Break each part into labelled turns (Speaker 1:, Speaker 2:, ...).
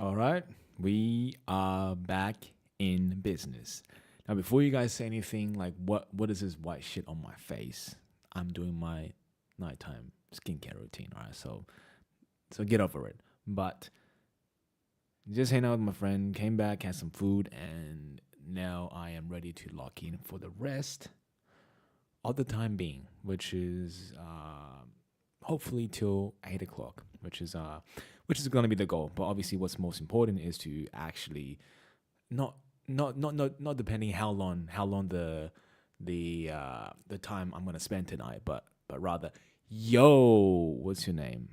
Speaker 1: All right, we are back in business. Now, before you guys say anything like what is this white shit on my face? I'm doing my nighttime skincare routine. All right, so get over it. But just hang out with my friend, came back, had some food, and now I am ready to lock in for the rest of the time being, which is hopefully till 8 o'clock, which is going to be the goal. But obviously, what's most important is to actually not not depending how long the time I'm going to spend tonight, but rather, yo, what's your name?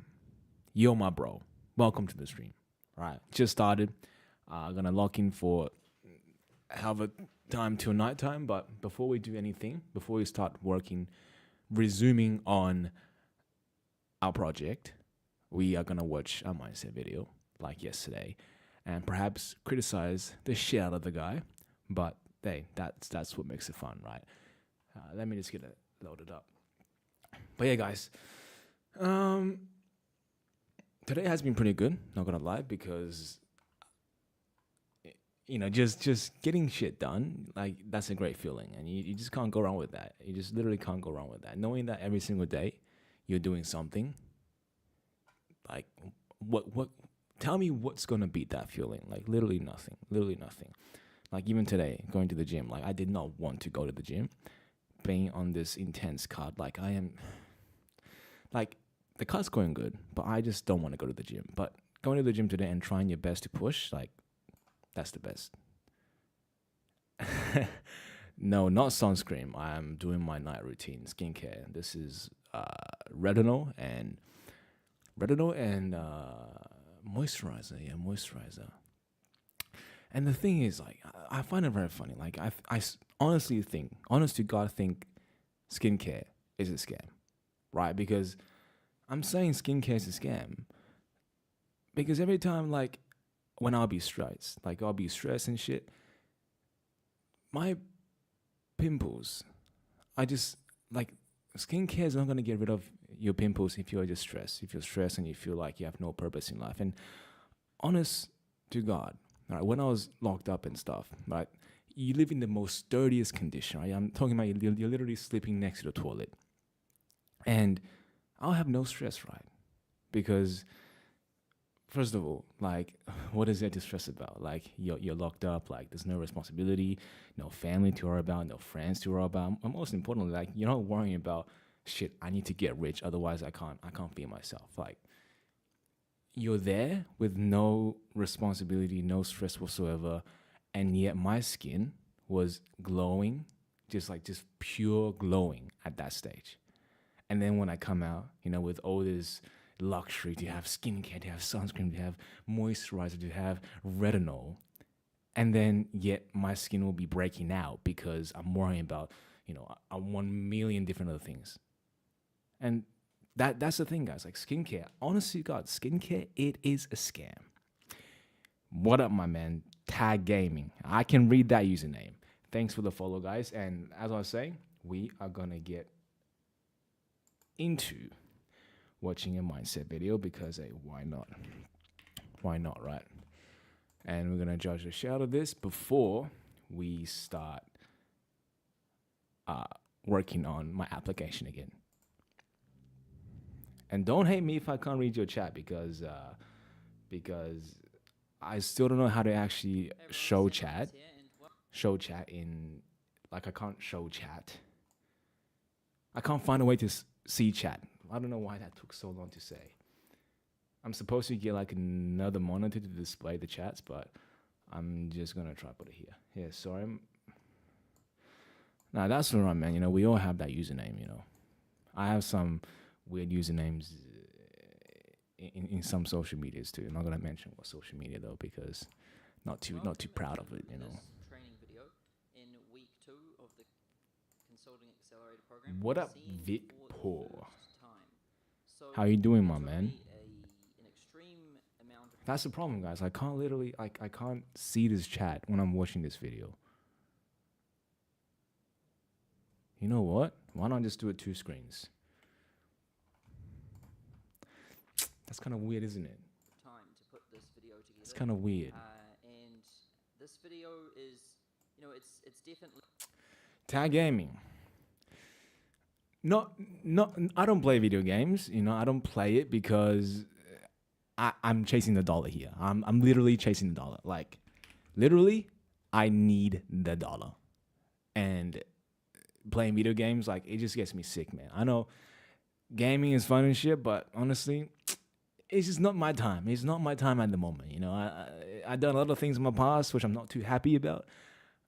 Speaker 1: Yo, my bro, welcome to the stream. All right, just started. Gonna lock in for however time till nighttime. But before we do anything, before we start working, resuming on our project, we are gonna watch a mindset video like yesterday, and perhaps criticize the shit out of the guy. But hey, that's what makes it fun, right? Let me just get it loaded up. But yeah, guys, um, today has been pretty good. Not gonna lie, because just getting shit done, like that's a great feeling, and you just can't go wrong with that. You just literally can't go wrong with that. Knowing that every single day you're doing something, like what tell me what's gonna beat that feeling? Like literally nothing. Literally nothing. Like even today, going to the gym, like I did not want to go to the gym, being on this intense card. Like I am like the card's going good, but I just don't want to go to the gym. But going to the gym today and trying your best to push, like that's the best. No, not sunscreen. I'm doing my night routine, skincare. This is retinol and moisturizer. Yeah, moisturizer. And the thing is, like, I find it very funny. Like, honestly think, honest to God, think skincare is a scam, right? Because I'm saying skincare is a scam because every time, like, when I'll be stressed and shit, my pimples, I just, like, skincare is not going to get rid of your pimples if you're just stressed. If you're stressed and you feel like you have no purpose in life. And honest to God, right, when I was locked up and stuff, right, you live in the most sturdiest condition, right? I'm talking about you're literally sleeping next to the toilet. And I'll have no stress, right? Because first of all, like, what is there to stress about? Like, you're locked up. Like, there's no responsibility, no family to worry about, no friends to worry about. And most importantly, like, you're not worrying about shit. I need to get rich, otherwise I can't feed myself. Like, you're there with no responsibility, no stress whatsoever, and yet my skin was glowing, just pure glowing at that stage. And then when I come out, with all this luxury to have skincare, to have sunscreen, to have moisturizer, to have retinol, and then yet my skin will be breaking out because I'm worrying about, 1 million different other things. And that's the thing, guys. Like skincare, honestly, God, skincare, it is a scam. What up, my man? Tag Gaming. I can read that username. Thanks for the follow, guys. And as I was saying, we are gonna get into watching a mindset video because hey, why not? Why not, right? And we're gonna judge the shit out of this before we start uh, working on my application again. And don't hate me if I can't read your chat because I still don't know how to actually show chat. Show chat in like I can't show chat. I can't find a way to see chat. I don't know why that took so long to say. I'm supposed to get like another monitor to display the chats, but I'm just gonna try put it here. Yeah, sorry. Nah, that's all right, man. We all have that username. I have some weird usernames in some social medias too. I'm not gonna mention what social media though because not too proud of it.
Speaker 2: Training video in week 2 of the Consulting Accelerator program.
Speaker 1: What up,
Speaker 2: Seeing
Speaker 1: Vic
Speaker 2: for the
Speaker 1: Poor?
Speaker 2: first time. So
Speaker 1: How you doing, my
Speaker 2: it's gonna
Speaker 1: man?
Speaker 2: be an extreme amount of
Speaker 1: That's the problem, guys. I can't literally like I can't see this chat when I'm watching this video. You know what? Why not just do it 2 screens? That's kind of weird, isn't it?
Speaker 2: time to put this video together.
Speaker 1: It's kind of weird.
Speaker 2: And this video is, it's definitely
Speaker 1: Tag gaming. Not, I don't play video games. I don't play it because I'm chasing the dollar here. I'm literally chasing the dollar. Like, literally, I need the dollar. And playing video games, like, it just gets me sick, man. I know gaming is fun and shit, but honestly, it's just not my time. It's not my time at the moment. I've done a lot of things in my past which I'm not too happy about,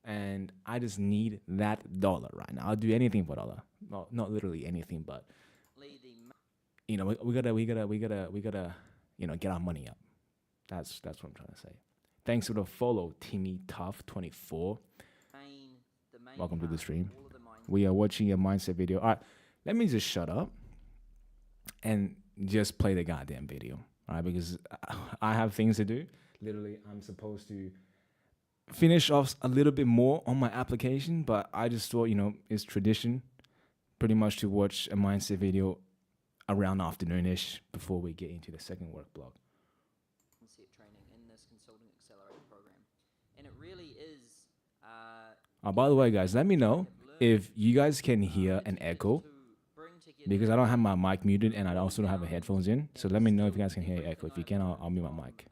Speaker 1: and I just need that dollar right now. I'll do anything for dollar. Well, not literally anything, but we gotta get our money up. That's what I'm trying to say. Thanks for the follow, Timmy Tough 24. Welcome to the stream. We are watching a mindset video. All right, let me just shut up and just play the goddamn video, all right? Because I have things to do. Literally, I'm supposed to finish off a little bit more on my application, but I just thought, it's tradition pretty much to watch a mindset video around afternoonish before we get into the second work block.
Speaker 2: Concept training in this Consulting Accelerator program. And it really is...
Speaker 1: By the way, guys, let me know if you guys can hear an echo, because I don't have my mic muted and I also don't have the headphones in. So let me know if you guys can hear echo. If you can, I'll mute my mic.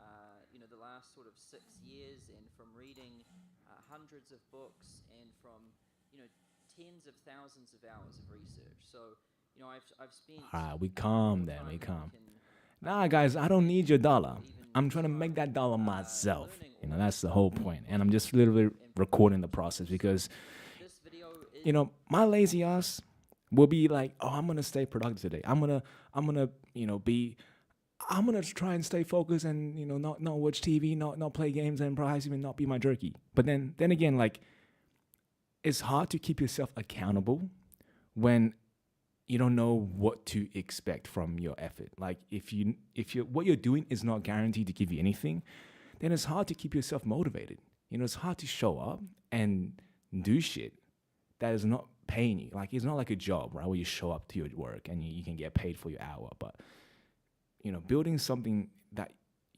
Speaker 2: The last sort of 6 years, and from reading hundreds of books, and from tens of thousands of hours of research. So I've spent.
Speaker 1: We calm then. We calm. Nah, guys, I don't need your dollar. I'm trying to make that dollar myself. That's the whole point. And I'm just literally recording the process because, my lazy ass will be like, oh, I'm gonna stay productive today. I'm gonna try and stay focused and not watch TV, not play games, and perhaps even not be my jerky. But then again, like, it's hard to keep yourself accountable when you don't know what to expect from your effort. Like, if what you're doing is not guaranteed to give you anything, then it's hard to keep yourself motivated. It's hard to show up and do shit that is not paying you. Like, it's not like a job, right, where you show up to your work and you can get paid for your hour. But building something that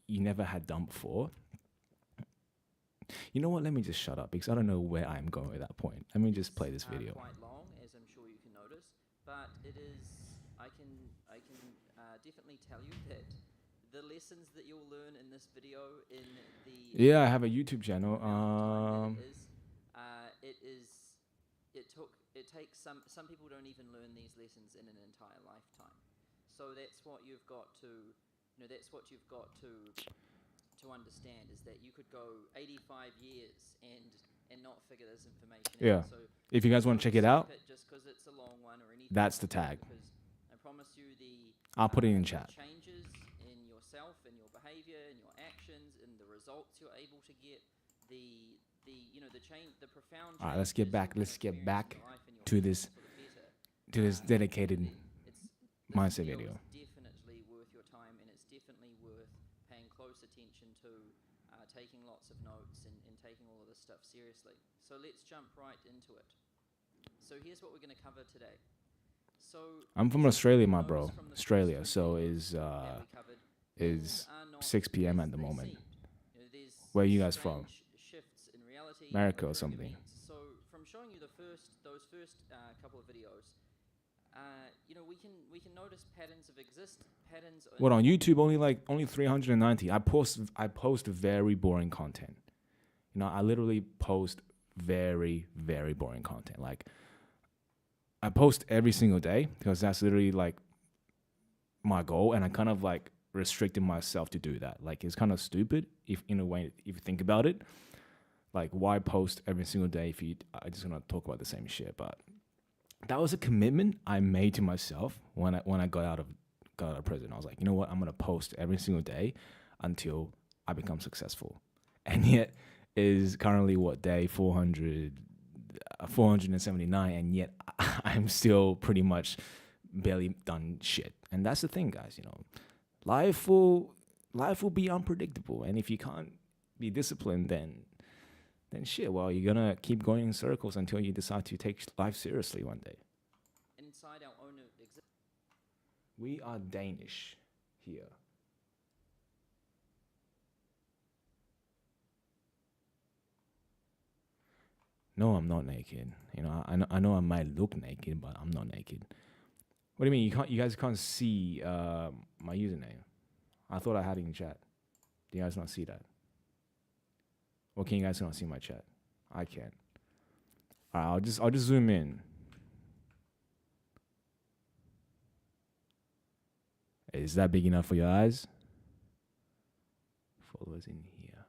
Speaker 1: you never had done before. You know what? Let me just shut up because I don't know where I'm going at that point. Let me just play this video.
Speaker 2: Quite long, as I'm sure you can notice, but it is. I can definitely tell you that the lessons that you'll learn in this video in the
Speaker 1: I have a YouTube channel.
Speaker 2: It takes some people don't even learn these lessons in an entire lifetime. So that's what you've got to understand, is that you could go 85 years and not figure this information
Speaker 1: out. So if you guys want to check it out,
Speaker 2: just because it's a long one or anything,
Speaker 1: that's the tag.
Speaker 2: Because I promise you
Speaker 1: I'll put it in chat.
Speaker 2: Changes in yourself and your behavior and your actions and the results you're able to get, the profound.
Speaker 1: All right, let's get back to this dedicated mindset video.
Speaker 2: Definitely worth your time, and it's definitely worth paying close attention to, taking lots of notes and taking all of this stuff seriously. So let's jump right into it. So here's what we're going to cover today. So
Speaker 1: I'm from Australia, my bro. Australia. So is 6 p.m. at the moment. Where are you guys from? America or something.
Speaker 2: So from showing you those first couple of videos, we can notice patterns of patterns.
Speaker 1: What, on YouTube? Only 390. I post very boring content. I literally post very, very boring content. Like, I post every single day because that's literally like my goal, and I kind of like restricted myself to do that. Like, it's kind of stupid if in a way if you think about it. Like, why post every single day if I just gonna talk about the same shit? But that was a commitment I made to myself when I got out of prison. I was like, you know what? I'm gonna post every single day until I become successful. And yet is currently day 479, and yet I'm still pretty much barely done shit. And that's the thing, guys. Life will be unpredictable, and if you can't be disciplined, then shit, well, you're gonna keep going in circles until you decide to take life seriously one day.
Speaker 2: Inside our own
Speaker 1: we are Danish here. No, I'm not naked. You know, I know I might look naked, but I'm not naked. What do you mean? You guys can't see my username? I thought I had it in chat. Do you guys not see that? Or can you guys not see my chat? I can't. All right, I'll just zoom in. Is that big enough for your eyes? Followers in here.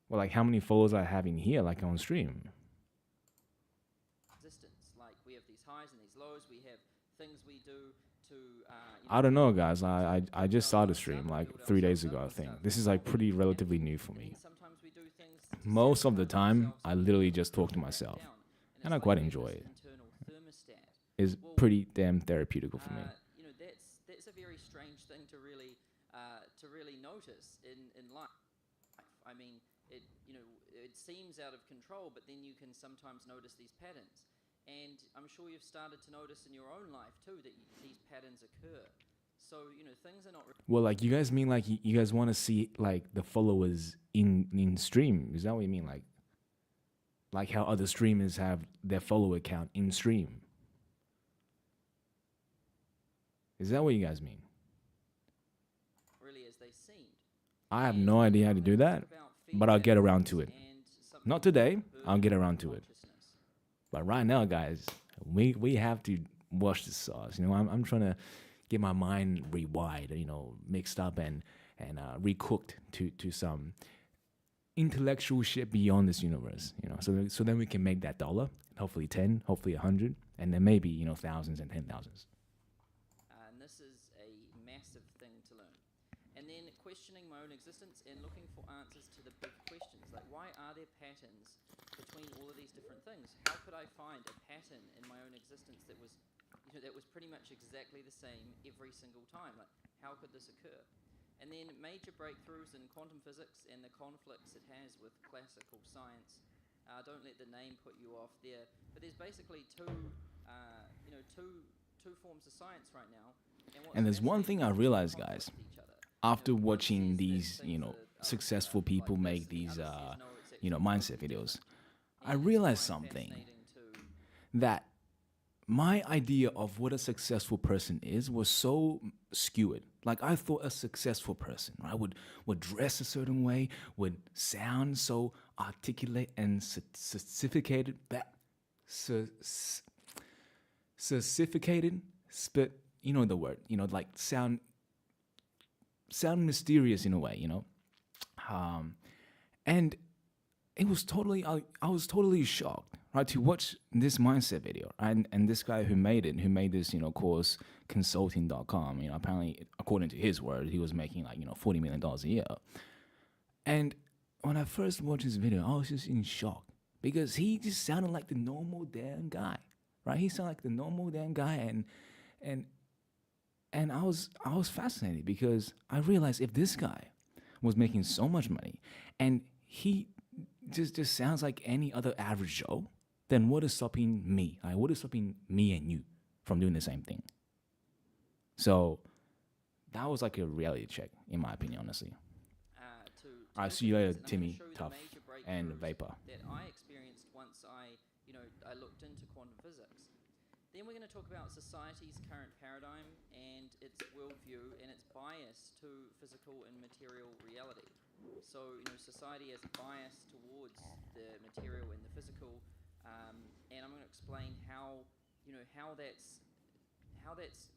Speaker 1: Well, like how many followers I have in here, like on stream?
Speaker 2: Existence. Like we have these highs and these lows. We have things we do to.
Speaker 1: I don't know, guys. I just started stream like 3 days ago. I think this is like pretty relatively new for me.
Speaker 2: Sometimes we do things.
Speaker 1: Most of the time, I literally just talk to myself, and I quite enjoy it.
Speaker 2: Internal thermostat.
Speaker 1: It's pretty damn therapeutic for me.
Speaker 2: You know, that's a very strange thing to really notice in life. I mean, it seems out of control, but then you can sometimes notice these patterns. And I'm sure you've started to notice in your own life too that these patterns occur. So things are not.
Speaker 1: Well, like you guys mean like you guys want to see like the followers in stream? Is that what you mean? Like how other streamers have their follower count in stream? Is that what you guys mean?
Speaker 2: Really, as they seemed.
Speaker 1: I have no idea how to do that, but I'll get around to it. Not today. I'll get around to it. But right now, guys, we have to wash the sauce. You know, I'm trying to get my mind rewired, mixed up and recooked to some intellectual shit beyond this universe. So then we can make that dollar, hopefully 10, hopefully 100, and then maybe thousands and 10,000s.
Speaker 2: And this is a massive thing to learn. And then questioning my own existence and looking for answers to the big questions, like why are there patterns between all of these different things? How could I find a pattern in my own existence that was pretty much exactly the same every single time? Like, how could this occur? And then major breakthroughs in quantum physics and the conflicts it has with classical science. Don't let the name put you off there. But there's basically two forms of science right now.
Speaker 1: And there's one thing I realized, guys, after watching these, successful people make these, mindset videos, I realized something, that my idea of what a successful person is was so skewed. Like I thought a successful person, right, would dress a certain way, would sound so articulate and certificated, certificated, but you know the word, like sound mysterious in a way, and it was totally, I was totally shocked, right, to watch this mindset video, and this guy who made this, course, consulting.com, apparently, according to his word, he was making like, $40 million a year. And when I first watched this video, I was just in shock because he just sounded like the normal damn guy, right? He sounded like the normal damn guy, and I was fascinated because I realized if this guy was making so much money and he just sounds like any other average Joe, then what is stopping me? What is stopping me and you from doing the same thing? So that was like a reality check, in my opinion, honestly. All right, see you later, Timmy, Tough, and Vapor.
Speaker 2: That I experienced once I looked into quantum physics. Then we're going to talk about society's current paradigm and its worldview and its bias to physical and material reality. So, society has a bias towards the material and the physical, and I'm going to explain how that's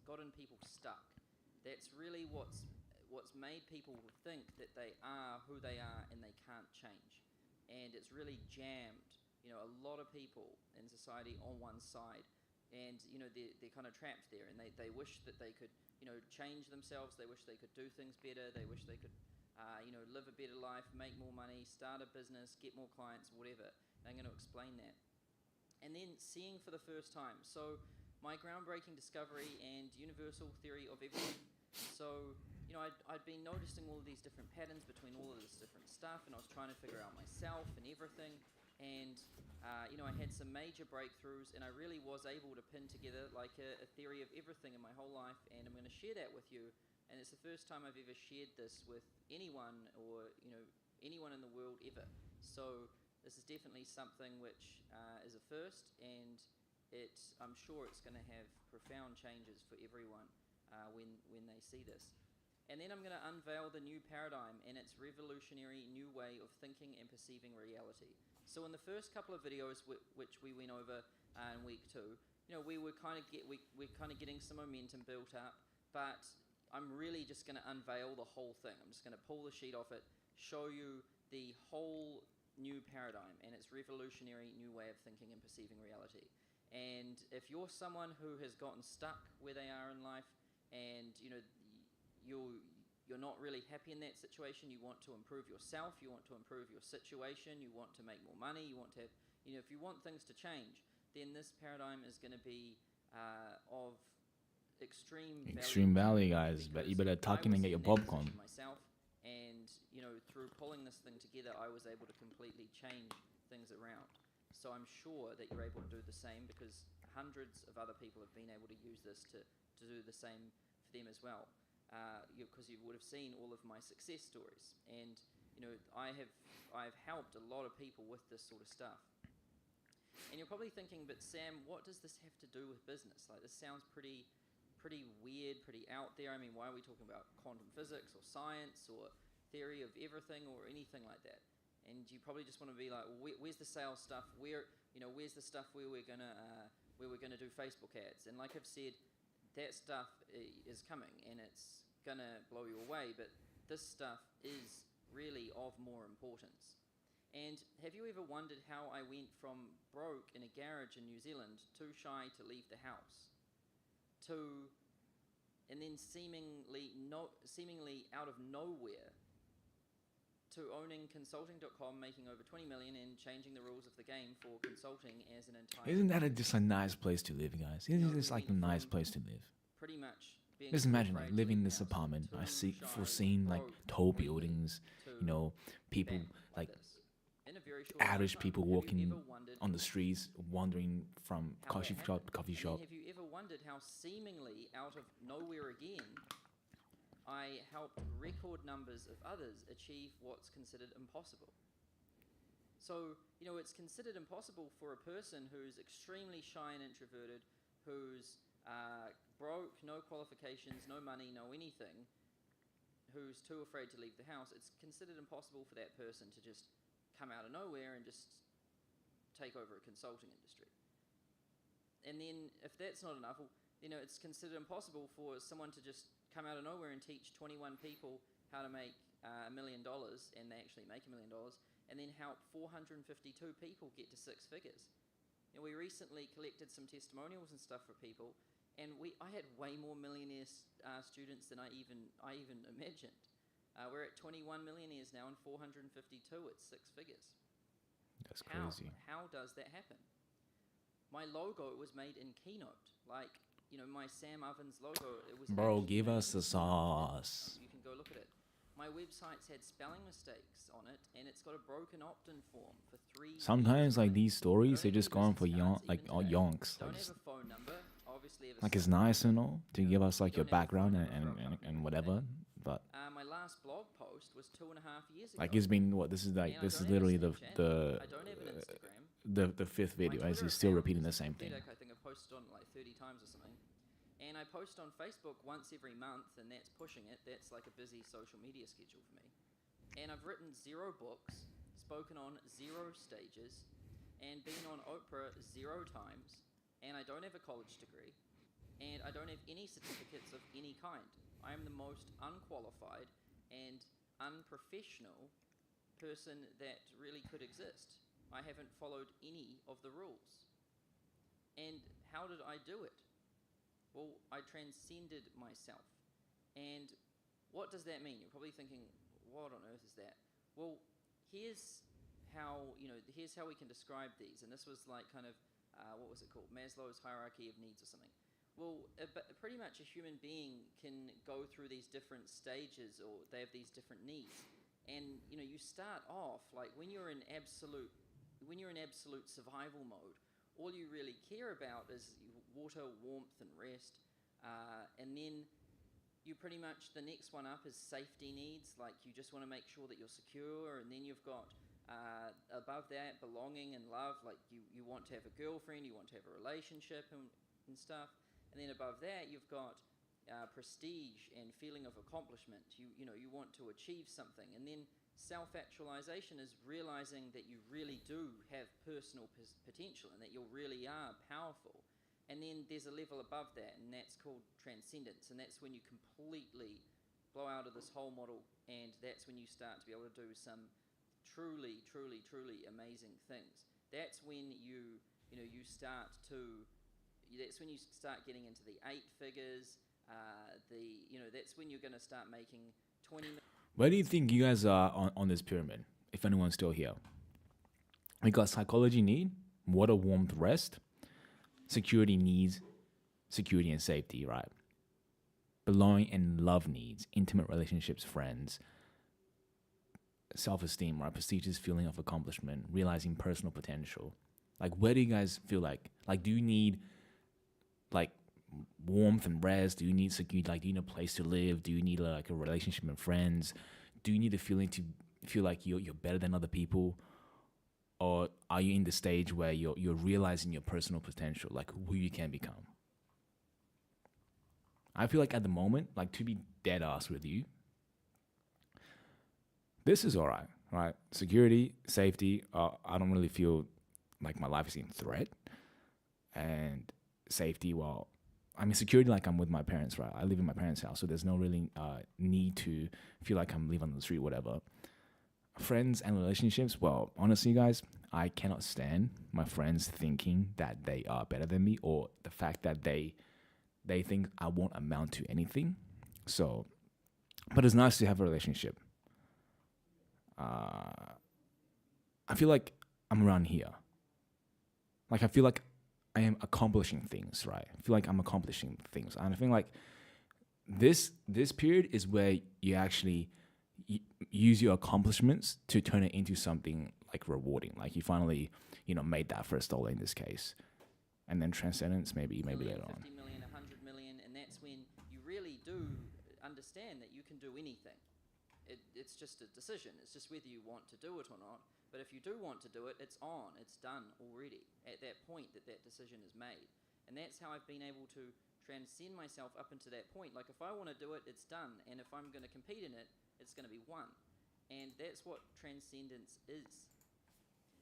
Speaker 2: gotten people stuck. That's really what's made people think that they are who they are and they can't change. And it's really jammed, a lot of people in society on one side. And they're kind of trapped there, and they wish that they could change themselves. They wish they could do things better. They wish they could live a better life, make more money, start a business, get more clients, whatever. And I'm going to explain that. And then seeing for the first time. So my groundbreaking discovery and universal theory of everything. So I'd been noticing all of these different patterns between all of this different stuff, and I was trying to figure out myself and everything. And I had some major breakthroughs, and I really was able to pin together like a theory of everything in my whole life, and I'm going to share that with you. And it's the first time I've ever shared this with anyone or anyone in the world ever. So this is definitely something which is a first, and I'm sure it's going to have profound changes for everyone when they see this. And then I'm going to unveil the new paradigm and its revolutionary new way of thinking and perceiving reality. So in the first couple of videos which we went over in week 2, we were we're kind of getting some momentum built up, but I'm really just going to unveil the whole thing. I'm just going to pull the sheet off it, show you the whole new paradigm and its revolutionary new way of thinking and perceiving reality. And if you're someone who has gotten stuck where they are in life, and you're not really happy in that situation, you want to improve yourself, you want to improve your situation, you want to make more money, you want to have, if you want things to change, then this paradigm is going to be of extreme
Speaker 1: value, guys. But you better tuck in and get your popcorn.
Speaker 2: Myself, and through pulling this thing together, I was able to completely change things around. So I'm sure that you're able to do the same, because hundreds of other people have been able to use this to do the same for them as well. Because you would have seen all of my success stories, and I've helped a lot of people with this sort of stuff. And you're probably thinking, but Sam, what does this have to do with business? Like, this sounds pretty weird, pretty out there. I mean, why are we talking about quantum physics or science or theory of everything or anything like that? And you probably just want to be like, well, where's the sales stuff? Where's the stuff where we're gonna do Facebook ads? And like I've said, that stuff is coming, and it's gonna blow you away. But this stuff is really of more importance. And have you ever wondered how I went from broke in a garage in New Zealand, too shy to leave the house, and then seemingly out of nowhere, to owning consulting.com, making over 20 million, and changing the rules of the game for consulting as an entire...
Speaker 1: Isn't that just a nice place to live, guys? Isn't this like a nice place to live?
Speaker 2: Pretty much.
Speaker 1: Just imagine like living in this apartment. I see foreseeing like tall buildings, people like average people walking on the streets, wandering from coffee shop to coffee shop.
Speaker 2: Have you ever wondered how seemingly out of nowhere again, I helped record numbers of others achieve what's considered impossible? So, it's considered impossible for a person who's extremely shy and introverted, who's broke, no qualifications, no money, no anything, who's too afraid to leave the house. It's considered impossible for that person to just come out of nowhere and just take over a consulting industry. And then if that's not enough, it's considered impossible for someone to just come out of nowhere and teach 21 people how to make $1 million, and they actually make $1 million, and then help 452 people get to 6 figures. We recently collected some testimonials and stuff for people, and I had way more millionaire students than I even imagined. We're at 21 millionaires now, and 452 at 6 figures.
Speaker 1: That's crazy.
Speaker 2: How does that happen? My logo was made in Keynote. Like, my Sam Ovens logo, it was...
Speaker 1: Bro, give us the sauce.
Speaker 2: You can go look at it. My website's had spelling mistakes on it, and it's got a broken opt-in form for 3
Speaker 1: Sometimes, like, these stories, they're just going for yonks.
Speaker 2: Don't have a phone number. Obviously,
Speaker 1: like, it's nice and all to give us, like, your background and whatever, but...
Speaker 2: my last blog post was 2.5 years ago.
Speaker 1: Like, it's been, what, this is literally the
Speaker 2: I don't have an Instagram.
Speaker 1: The 5th video, as he's still repeating the same thing.
Speaker 2: I think I've posted on it like 30 times or something. And I post on Facebook once every month, and that's pushing it. That's like a busy social media schedule for me. And I've written 0 books, spoken on 0 stages, and been on Oprah 0 times. And I don't have a college degree, and I don't have any certificates of any kind. I am the most unqualified and unprofessional person that really could exist. I haven't followed any of the rules. And how did I do it? Well, I transcended myself. And what does that mean? You're probably thinking, what on earth is that? Well, here's how we can describe these. And this was like kind of, what was it called? Maslow's hierarchy of needs or something. Well, pretty much a human being can go through these different stages, or they have these different needs. And you start off like when you're in absolute survival mode. All you really care about is water, warmth, and rest. And then you pretty much, the next one up is safety needs. Like you just want to make sure that you're secure, and then you've got above that belonging and love. Like you want to have a girlfriend, you want to have a relationship and stuff. And then above that you've got prestige and feeling of accomplishment. You want to achieve something. And then self-actualization is realizing that you really do have personal potential and that you really are powerful. And then there's a level above that, and that's called transcendence. And that's when you completely blow out of this whole model, and that's when you start to be able to do some truly, truly, truly amazing things. That's when you start to. That's when you start getting into the 8 figures. That's when you're going to start making 20.
Speaker 1: Where do you think you guys are on this pyramid, if anyone's still here? We got psychology need, water, warmth, rest, security needs, security and safety, right? Belonging and love needs, intimate relationships, friends, self-esteem, right? Prestigious feeling of accomplishment, realizing personal potential. Like, where do you guys feel like do you need like warmth and rest? Do you need security? Like, do you need a place to live? Do you need like a relationship and friends? Do you need a feeling to feel like you're better than other people? Or are you in the stage where you're realizing your personal potential, like who you can become? I feel like at the moment, like, to be dead ass with you, this is all right, right? Security, safety, I don't really feel like my life is in threat. And safety, well, I mean, security, like, I'm with my parents, right? I live in my parents' house, so there's no really need to feel like I'm living on the street, whatever. Friends and relationships, well, honestly, guys, I cannot stand my friends thinking that they are better than me, or the fact that they think I won't amount to anything. So, but it's nice to have a relationship. I feel like I'm around here. Like, I feel like I am accomplishing things, right? I feel like I'm accomplishing things. And I think like this period is where you actually use your accomplishments to turn it into something like rewarding. Like, you finally, made that first dollar in this case. And then transcendence, maybe later on.
Speaker 2: 50 million, 100 million, and that's when you really do understand that you can do anything. It's just a decision. It's just whether you want to do it or not. But if you do want to do it, it's on. It's done already at that point that decision is made. And that's how I've been able to transcend myself up into that point. Like, if I want to do it, it's done. And if I'm going to compete in it, it's going to be won. And that's what transcendence is.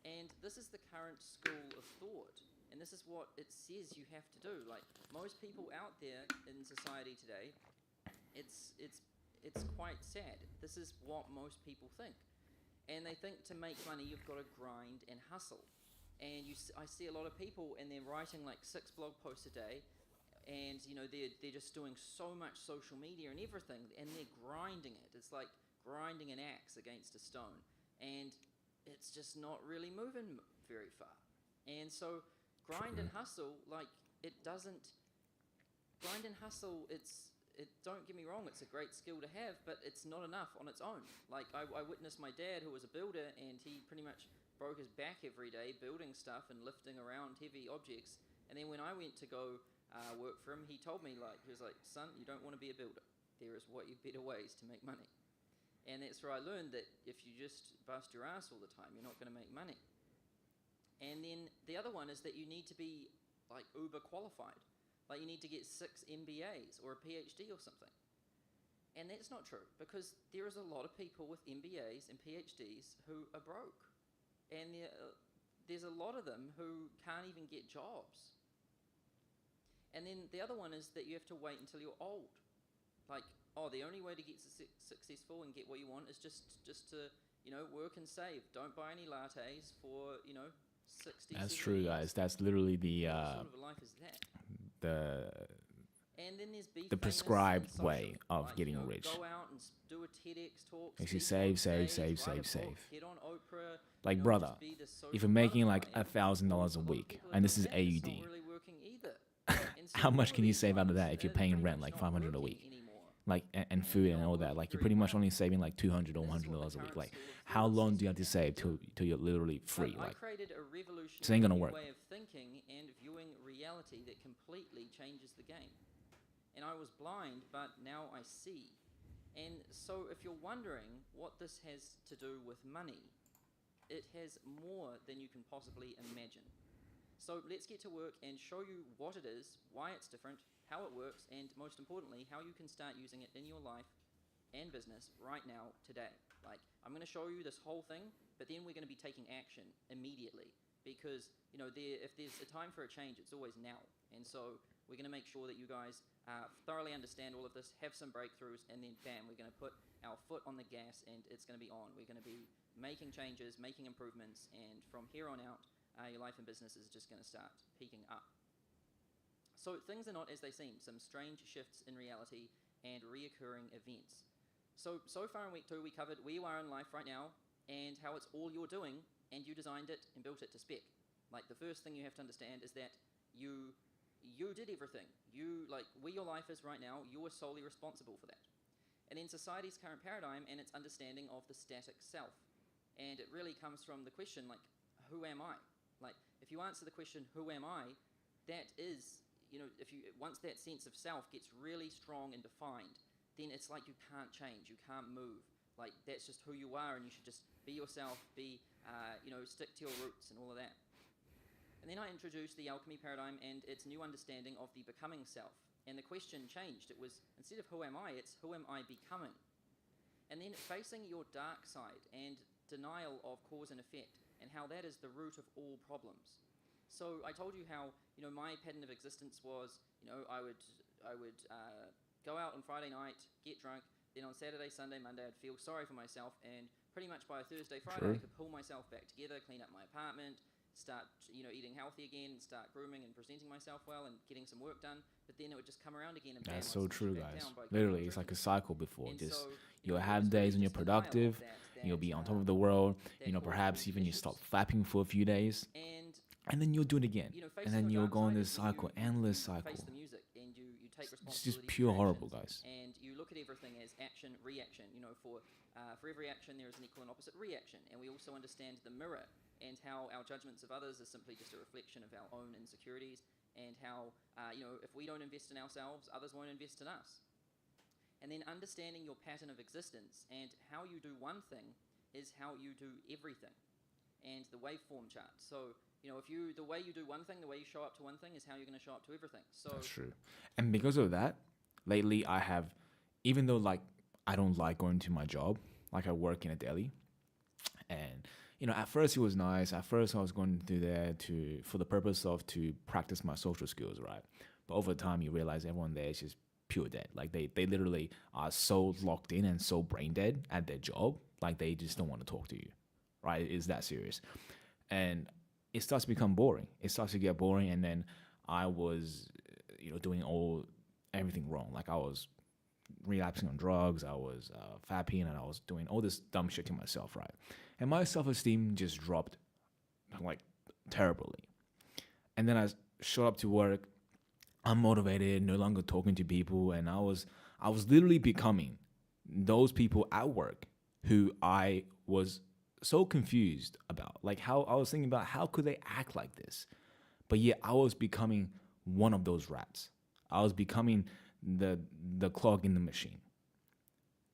Speaker 2: And this is the current school of thought. And this is what it says you have to do. Like, most people out there in society today, it's quite sad. This is what most people think. And they think to make money, you've got to grind and hustle. And I see a lot of people, and they're writing like 6 blog posts a day, and they're just doing so much social media and everything, and they're grinding it. It's like grinding an axe against a stone, and it's just not really moving very far. And so grind and hustle, like, it doesn't. Grind and hustle, don't get me wrong, it's a great skill to have, but it's not enough on its own. Like, I witnessed my dad, who was a builder, and he pretty much broke his back every day building stuff and lifting around heavy objects. And then when I went to go work for him, he told me, like, he was like, son, you don't want to be a builder. There is better ways to make money. And that's where I learned that if you just bust your ass all the time, you're not going to make money. And then the other one is that you need to be, like, uber qualified. Like, you need to get 6 MBAs or a PhD or something. And that's not true, because there is a lot of people with MBAs and PhDs who are broke. And there's a lot of them who can't even get jobs. And then the other one is that you have to wait until you're old. Like, the only way to get successful and get what you want is just to, work and save. Don't buy any lattes for, 60,
Speaker 1: That's
Speaker 2: 70
Speaker 1: true,
Speaker 2: years.
Speaker 1: guys. That's literally the
Speaker 2: What sort of a life is that? And then there's
Speaker 1: the prescribed way of getting rich.
Speaker 2: Go out and do a TEDx talk.
Speaker 1: Makes you
Speaker 2: speak on
Speaker 1: save,
Speaker 2: stage,
Speaker 1: save,
Speaker 2: write a
Speaker 1: save,
Speaker 2: book,
Speaker 1: save.
Speaker 2: Get on Oprah.
Speaker 1: Like, brother,
Speaker 2: just be the
Speaker 1: if
Speaker 2: social
Speaker 1: you're making like
Speaker 2: butterfly.
Speaker 1: $1,000 a
Speaker 2: A lot of
Speaker 1: week,
Speaker 2: people are
Speaker 1: and this is
Speaker 2: doing that, it's
Speaker 1: AUD,
Speaker 2: not really working either. And so
Speaker 1: how much
Speaker 2: all
Speaker 1: can
Speaker 2: of
Speaker 1: you
Speaker 2: these
Speaker 1: save out of
Speaker 2: ones
Speaker 1: that if you're
Speaker 2: are
Speaker 1: paying
Speaker 2: pretty
Speaker 1: rent
Speaker 2: much
Speaker 1: like
Speaker 2: not
Speaker 1: $500 a
Speaker 2: working
Speaker 1: week?
Speaker 2: anymore.
Speaker 1: Like, and food and all that? Like, you're pretty much only saving like $200 or $100 a week. Like, how long do you have to save till you're literally free?
Speaker 2: I
Speaker 1: Like,
Speaker 2: created a revolutionary
Speaker 1: ain't gonna work.
Speaker 2: way of thinking and viewing reality that completely changes the game. and I was blind, but now I see. And so, if you're wondering what this has to do with money, it has more than you can possibly imagine. So, let's get to work and show you what it is, why it's different, how it works, and most importantly, how you can start using it in your life and business right now, today. Like, I'm going to show you this whole thing, but then we're going to be taking action immediately because, if there's a time for a change, it's always now. And so, we're going to make sure that you guys thoroughly understand all of this, have some breakthroughs, and then bam, we're going to put our foot on the gas and it's going to be on. We're going to be making changes, making improvements, and from here on out, your life and business is just going to start peaking up. So things are not as they seem, some strange shifts in reality and reoccurring events. So far in week 2, we covered where you are in life right now and how it's all you're doing, and you designed it and built it to spec. Like, the first thing you have to understand is that you did everything. Where your life is right now, you are solely responsible for that. And then society's current paradigm and its understanding of the static self. And it really comes from the question, like, who am I? Like, if you answer the question, who am I, that is, once that sense of self gets really strong and defined, then it's like you can't change, you can't move. Like, that's just who you are, and you should just be yourself, stick to your roots and all of that. And then I introduced the alchemy paradigm and its new understanding of the becoming self. And the question changed. It was, instead of who am I, it's who am I becoming? And then facing your dark side and denial of cause and effect, and how that is the root of all problems. So I told you how, my pattern of existence was, I would go out on Friday night, get drunk, then on Saturday, Sunday, Monday, I'd feel sorry for myself, and pretty much by Thursday, Friday, I could pull myself back together, clean up my apartment, start eating healthy again, start grooming and presenting myself well and getting some work done, but then it would just come around again and
Speaker 1: That's
Speaker 2: bam,
Speaker 1: so true,
Speaker 2: back
Speaker 1: guys.
Speaker 2: down by
Speaker 1: Literally, it's
Speaker 2: drinking.
Speaker 1: like a cycle before.
Speaker 2: And
Speaker 1: Just
Speaker 2: so,
Speaker 1: you'll
Speaker 2: it
Speaker 1: have
Speaker 2: was
Speaker 1: days when
Speaker 2: really
Speaker 1: you're
Speaker 2: just the denial of
Speaker 1: productive,
Speaker 2: that,
Speaker 1: you'll be on top of the world,
Speaker 2: that
Speaker 1: perhaps
Speaker 2: caused
Speaker 1: even you
Speaker 2: issues.
Speaker 1: stop flapping for a few days,
Speaker 2: And
Speaker 1: and then you'll do it again. And
Speaker 2: facing
Speaker 1: then
Speaker 2: your
Speaker 1: you'll
Speaker 2: dark
Speaker 1: go on
Speaker 2: side
Speaker 1: this
Speaker 2: is when
Speaker 1: cycle,
Speaker 2: you
Speaker 1: endless cycle.
Speaker 2: face the music and you take
Speaker 1: It's
Speaker 2: responsibility
Speaker 1: just
Speaker 2: for
Speaker 1: pure
Speaker 2: your
Speaker 1: horrible,
Speaker 2: actions.
Speaker 1: guys.
Speaker 2: And you look at everything as action, reaction. For every action there is an equal and opposite reaction. And we also understand the mirror and how our judgments of others is simply just a reflection of our own insecurities, and how, if we don't invest in ourselves, others won't invest in us. And then understanding your pattern of existence and how you do one thing is how you do everything. And the waveform chart. So, the way you do one thing, the way you show up to one thing is how you're going to show up to everything. So
Speaker 1: That's true. And because of that, lately I have, even though I don't like going to my job, I work in a deli, and at first it was nice. At first I was going to there for the purpose of to practice my social skills, right? But over time you realize everyone there is just pure dead. Like they literally are so locked in and so brain dead at their job, they just don't want to talk to you, right? It's that serious, and it starts to become boring. It starts to get boring, and then I was, doing everything wrong. I was relapsing on drugs, I was fapping, and I was doing all this dumb shit to myself, right? And my self-esteem just dropped terribly. And then I showed up to work, unmotivated, no longer talking to people, and I was literally becoming those people at work who I was so confused about. How I was thinking about how could they act like this? But yet I was becoming one of those rats. I was becoming the clog in the machine.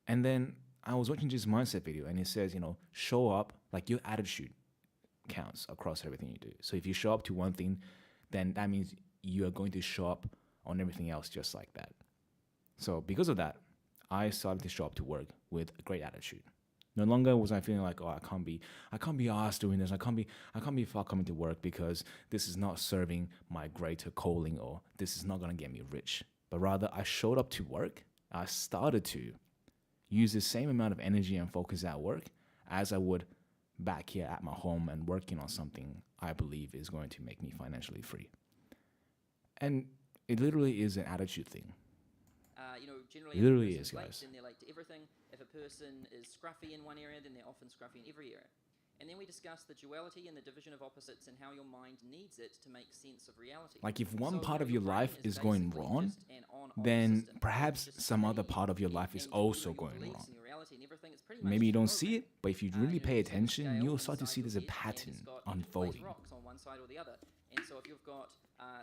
Speaker 1: And then I was watching this mindset video, and it says, show up, your attitude counts across everything you do. So if you show up to one thing, then that means you are going to show up on everything else just like that. So because of that, I started to show up to work with a great attitude. No longer was I feeling like, I can't be asked doing this. I can't be fucked coming to work because this is not serving my greater calling, or this is not gonna get me rich. But rather, I showed up to work. I started to use the same amount of energy and focus at work as I would back here at my home and working on something I believe is going to make me financially free. And it literally is an attitude thing.
Speaker 2: Generally,
Speaker 1: It literally
Speaker 2: if a
Speaker 1: is,
Speaker 2: person's late,
Speaker 1: guys.
Speaker 2: then they're late to everything. If a person is scruffy in one area, then they're often scruffy in every area. And then we discuss the duality and the division of opposites and how your mind needs it to make sense of reality.
Speaker 1: If one
Speaker 2: So,
Speaker 1: part of
Speaker 2: your
Speaker 1: your
Speaker 2: brain
Speaker 1: life is going
Speaker 2: basically
Speaker 1: wrong,
Speaker 2: just an on-off
Speaker 1: then
Speaker 2: system.
Speaker 1: perhaps
Speaker 2: It's just
Speaker 1: some other
Speaker 2: steady,
Speaker 1: part of your life is
Speaker 2: and,
Speaker 1: also
Speaker 2: your
Speaker 1: going
Speaker 2: beliefs
Speaker 1: wrong.
Speaker 2: and your reality and everything, it's pretty much
Speaker 1: Maybe you don't
Speaker 2: just
Speaker 1: see it,
Speaker 2: programmed.
Speaker 1: but if you really pay
Speaker 2: You take a
Speaker 1: attention,
Speaker 2: scale
Speaker 1: you'll start to
Speaker 2: inside
Speaker 1: see
Speaker 2: your
Speaker 1: there's a
Speaker 2: head, and
Speaker 1: pattern
Speaker 2: it's got, you can place
Speaker 1: unfolding.
Speaker 2: rocks on one side or the other. And And so if you've got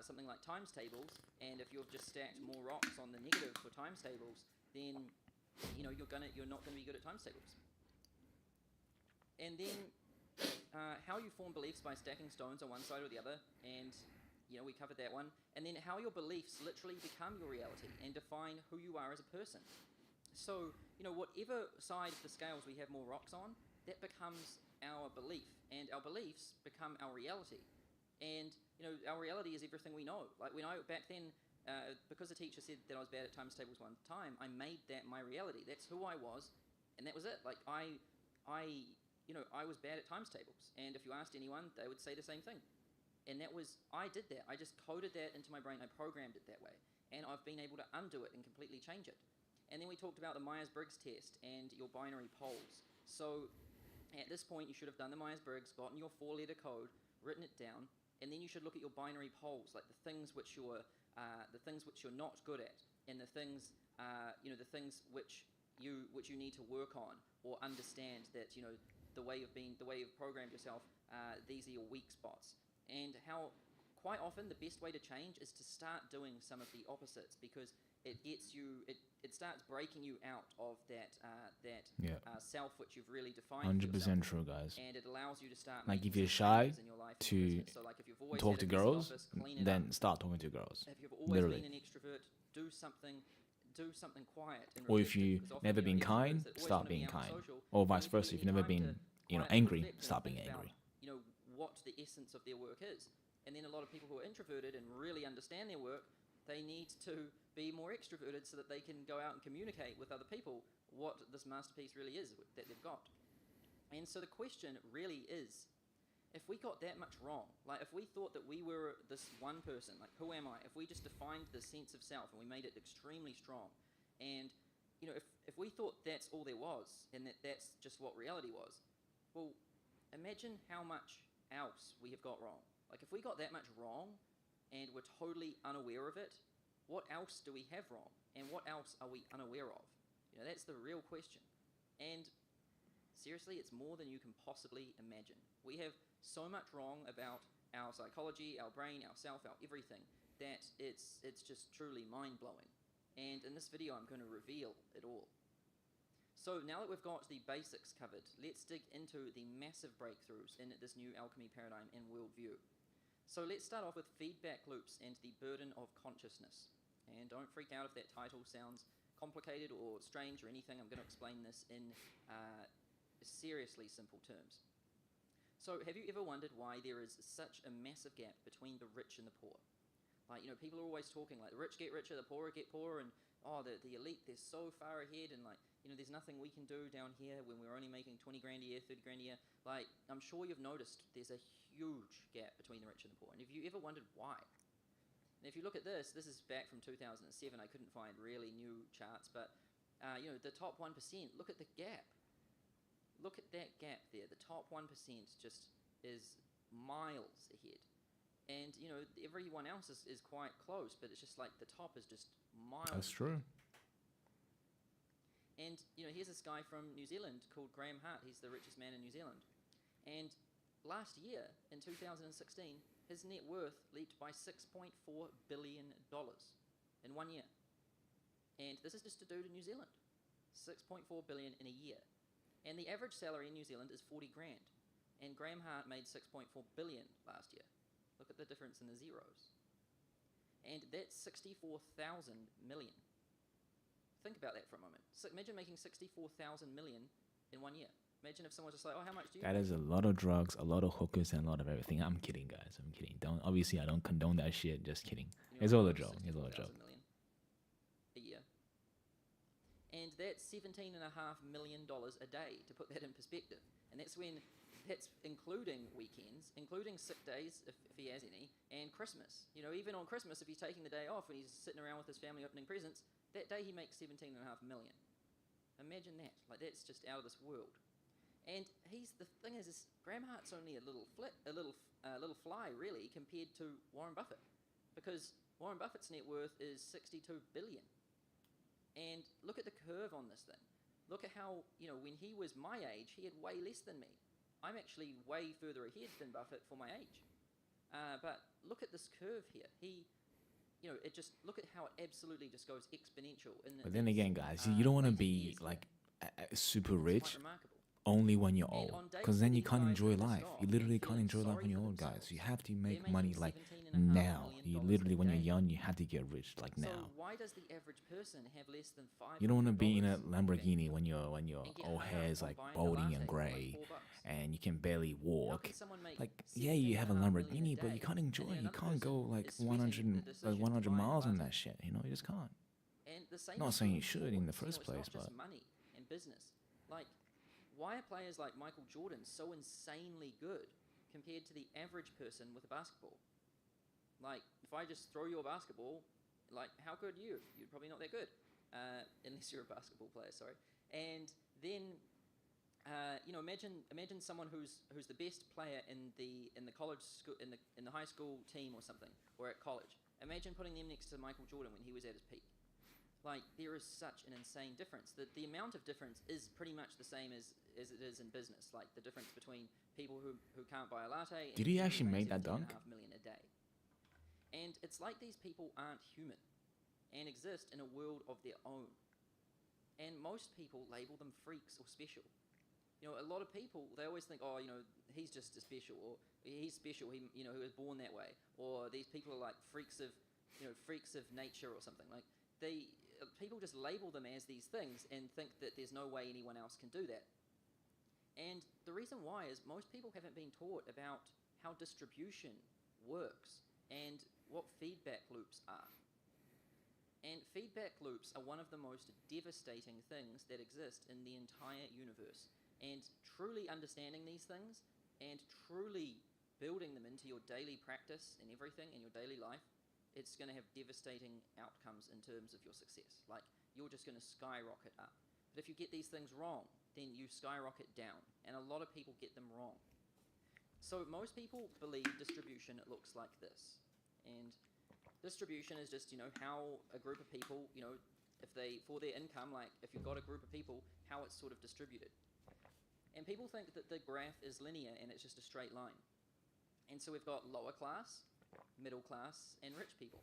Speaker 2: something like times tables, and if you've just stacked more rocks on the negative for times tables, then you're not gonna be good at times tables. And then how you form beliefs by stacking stones on one side or the other, and we covered that one. And then how your beliefs literally become your reality and define who you are as a person. So whatever side of the scales we have more rocks on, that becomes our belief, and our beliefs become our reality. And our reality is everything we know. Like when back then, because the teacher said that I was bad at times tables one time, I made that my reality. That's who I was, and that was it. Like I was bad at times tables, and if you asked anyone, they would say the same thing. And I did that. I just coded that into my brain. I programmed it that way, and I've been able to undo it and completely change it. And then we talked about the Myers-Briggs test and your binary poles. So at this point, you should have done the Myers-Briggs, gotten your 4-letter code, written it down, and then you should look at your binary poles, like the things which you're not good at, and the things which you need to work on or understand. That the way you've programmed yourself. These are your weak spots, and how quite often the best way to change is to start doing some of the opposites, because it starts breaking you out of that self which you've really defined.
Speaker 1: 100% true, guys.
Speaker 2: And it allows you to start
Speaker 1: Like
Speaker 2: making
Speaker 1: if you're
Speaker 2: some
Speaker 1: shy
Speaker 2: changes in your life and
Speaker 1: to
Speaker 2: business. So like if you've always
Speaker 1: talk
Speaker 2: had
Speaker 1: to
Speaker 2: a messy
Speaker 1: girls,
Speaker 2: office, clean it
Speaker 1: then
Speaker 2: up.
Speaker 1: start talking to girls.
Speaker 2: If you've always
Speaker 1: Literally.
Speaker 2: been an extrovert, do something quiet and
Speaker 1: Or if
Speaker 2: reflective,
Speaker 1: you
Speaker 2: because often,
Speaker 1: never been
Speaker 2: extroverts
Speaker 1: kind,
Speaker 2: that always
Speaker 1: start
Speaker 2: wanna be
Speaker 1: being
Speaker 2: out and
Speaker 1: kind.
Speaker 2: social,
Speaker 1: Or
Speaker 2: don't
Speaker 1: vice
Speaker 2: give
Speaker 1: versa,
Speaker 2: any
Speaker 1: if you've never
Speaker 2: time
Speaker 1: been,
Speaker 2: to quiet and
Speaker 1: angry,
Speaker 2: reflect and
Speaker 1: start
Speaker 2: think
Speaker 1: being
Speaker 2: about,
Speaker 1: angry.
Speaker 2: what the essence of their work is. And then a lot of people who are introverted and really understand their work, they need to be more extroverted so that they can go out and communicate with other people what this masterpiece really is that they've got. And so the question really is, if we got that much wrong, like if we thought that we were this one person, like who am I? If we just defined the sense of self and we made it extremely strong, and if we thought that's all there was and that's just what reality was, well, imagine how much else we have got wrong. Like if we got that much wrong and we're totally unaware of it, what else do we have wrong? And what else are we unaware of? That's the real question. And seriously, it's more than you can possibly imagine. We have so much wrong about our psychology, our brain, our self, our everything, that it's just truly mind-blowing. And in this video, I'm going to reveal it all. So now that we've got the basics covered, let's dig into the massive breakthroughs in this new alchemy paradigm and worldview. So let's start off with feedback loops and the burden of consciousness. And don't freak out if that title sounds complicated or strange or anything. I'm going to explain this in seriously simple terms. So have you ever wondered why there is such a massive gap between the rich and the poor? Like, people are always talking like the rich get richer, the poor get poorer, and the elite, they're so far ahead, and like, there's nothing we can do down here when we're only making 20 grand a year, 30 grand a year. Like, I'm sure you've noticed there's a huge gap between the rich and the poor. And have you ever wondered why? And if you look at this is back from 2007. I couldn't find really new charts, but the top 1%, look at the gap. Look at that gap there. The top 1% just is miles ahead. And, everyone else is quite close, but it's just like the top is just miles.
Speaker 1: That's true.
Speaker 2: And, here's this guy from New Zealand called Graham Hart. He's the richest man in New Zealand. And last year, in 2016, his net worth leaped by $6.4 billion in 1 year. And this is just a dude in New Zealand. $6.4 billion in a year. And the average salary in New Zealand is 40 grand. And Graham Hart made 6.4 billion last year. Look at the difference in the zeros. And that's 64,000 million. Think about that for a moment. So imagine making 64,000 million in 1 year. Imagine if someone was just like, how much do you
Speaker 1: That
Speaker 2: make?
Speaker 1: is a lot of drugs, a lot of hookers, and a lot of everything. I'm kidding, guys. I'm kidding. Obviously, I don't condone that shit. Just kidding. It's all a joke. It's all a joke.
Speaker 2: Million a year. And that's $17.5 million a day, to put that in perspective. And that's including weekends, including sick days, if he has any, and Christmas. Even on Christmas, if he's taking the day off and he's sitting around with his family opening presents, that day he makes $17.5 million. Imagine that. Like, that's just out of this world. And the thing is Graham Hart's only a little fly, really, compared to Warren Buffett. Because Warren Buffett's net worth is $62 billion. And look at the curve on this thing. Look at how, when he was my age, he had way less than me. I'm actually way further ahead than Buffett for my age. But look at this curve here. It just look at how it absolutely just goes exponential.
Speaker 1: But then again, guys, you don't want to be like super
Speaker 2: It's
Speaker 1: rich
Speaker 2: quite remarkable.
Speaker 1: only when you're
Speaker 2: And
Speaker 1: old,
Speaker 2: on day
Speaker 1: because then you
Speaker 2: 40
Speaker 1: can't
Speaker 2: guys
Speaker 1: enjoy
Speaker 2: at this
Speaker 1: life.
Speaker 2: job
Speaker 1: You
Speaker 2: and
Speaker 1: literally can't
Speaker 2: feeling
Speaker 1: enjoy life
Speaker 2: sorry
Speaker 1: when you're
Speaker 2: for
Speaker 1: old, guys.
Speaker 2: themselves.
Speaker 1: You have to
Speaker 2: They're
Speaker 1: make
Speaker 2: making
Speaker 1: money like
Speaker 2: $17.5
Speaker 1: now.
Speaker 2: million
Speaker 1: You
Speaker 2: a
Speaker 1: literally, when you're
Speaker 2: day.
Speaker 1: young, you have to get rich like
Speaker 2: So
Speaker 1: now.
Speaker 2: why does the average person have less than $500?
Speaker 1: You don't want to be in a
Speaker 2: bank
Speaker 1: Lamborghini
Speaker 2: account
Speaker 1: when your
Speaker 2: and get
Speaker 1: old
Speaker 2: hung
Speaker 1: hair
Speaker 2: up
Speaker 1: is
Speaker 2: on
Speaker 1: like
Speaker 2: buying a
Speaker 1: balding
Speaker 2: latte
Speaker 1: and
Speaker 2: for like
Speaker 1: grey
Speaker 2: $4?
Speaker 1: and you can barely
Speaker 2: How
Speaker 1: walk.
Speaker 2: can someone make
Speaker 1: Like, yeah, you have a
Speaker 2: 17.5 million
Speaker 1: Lamborghini, but you
Speaker 2: day
Speaker 1: can't
Speaker 2: and
Speaker 1: enjoy
Speaker 2: then
Speaker 1: it. You
Speaker 2: another
Speaker 1: can't go
Speaker 2: person
Speaker 1: like
Speaker 2: is sweating
Speaker 1: 100,
Speaker 2: the decision to
Speaker 1: 100
Speaker 2: buy a
Speaker 1: miles on
Speaker 2: latte?
Speaker 1: that shit. You know, you just can't.
Speaker 2: And the same
Speaker 1: Not
Speaker 2: is
Speaker 1: saying
Speaker 2: true
Speaker 1: you
Speaker 2: of
Speaker 1: should in the
Speaker 2: sports.
Speaker 1: first place,
Speaker 2: it's not
Speaker 1: but
Speaker 2: just money and business. Like, why are players like Michael Jordan so insanely good compared to the average person with a basketball? Like, if I just throw you a basketball, like, how good are you? You're probably not that good, unless you're a basketball player. Sorry. And then, imagine someone who's the best player in the college school in the high school team or something, or at college. Imagine putting them next to Michael Jordan when he was at his peak. Like, there is such an insane difference. The amount of difference is pretty much the same as it is in business. Like, the difference between people who can't buy a latte and
Speaker 1: Did he
Speaker 2: people who
Speaker 1: actually
Speaker 2: make
Speaker 1: make that dunk?
Speaker 2: $17.5 million a day. And it's like these people aren't human and exist in a world of their own. And most people label them freaks or special. A lot of people, they always think, oh, he's just a special, or he's special, he was born that way, or these people are like freaks of nature or something. Like, people just label them as these things and think that there's no way anyone else can do that. And the reason why is most people haven't been taught about how distribution works and what feedback loops are. And feedback loops are one of the most devastating things that exist in the entire universe. And truly understanding these things and truly building them into your daily practice and everything in your daily life, it's going to have devastating outcomes in terms of your success. Like, you're just going to skyrocket up. But if you get these things wrong, then you skyrocket down. And a lot of people get them wrong. So most people believe distribution looks like this. And distribution is just, how a group of people, if they, for their income, like if you've got a group of people, how it's sort of distributed. And people think that the graph is linear and it's just a straight line. And so we've got lower class, middle class, and rich people.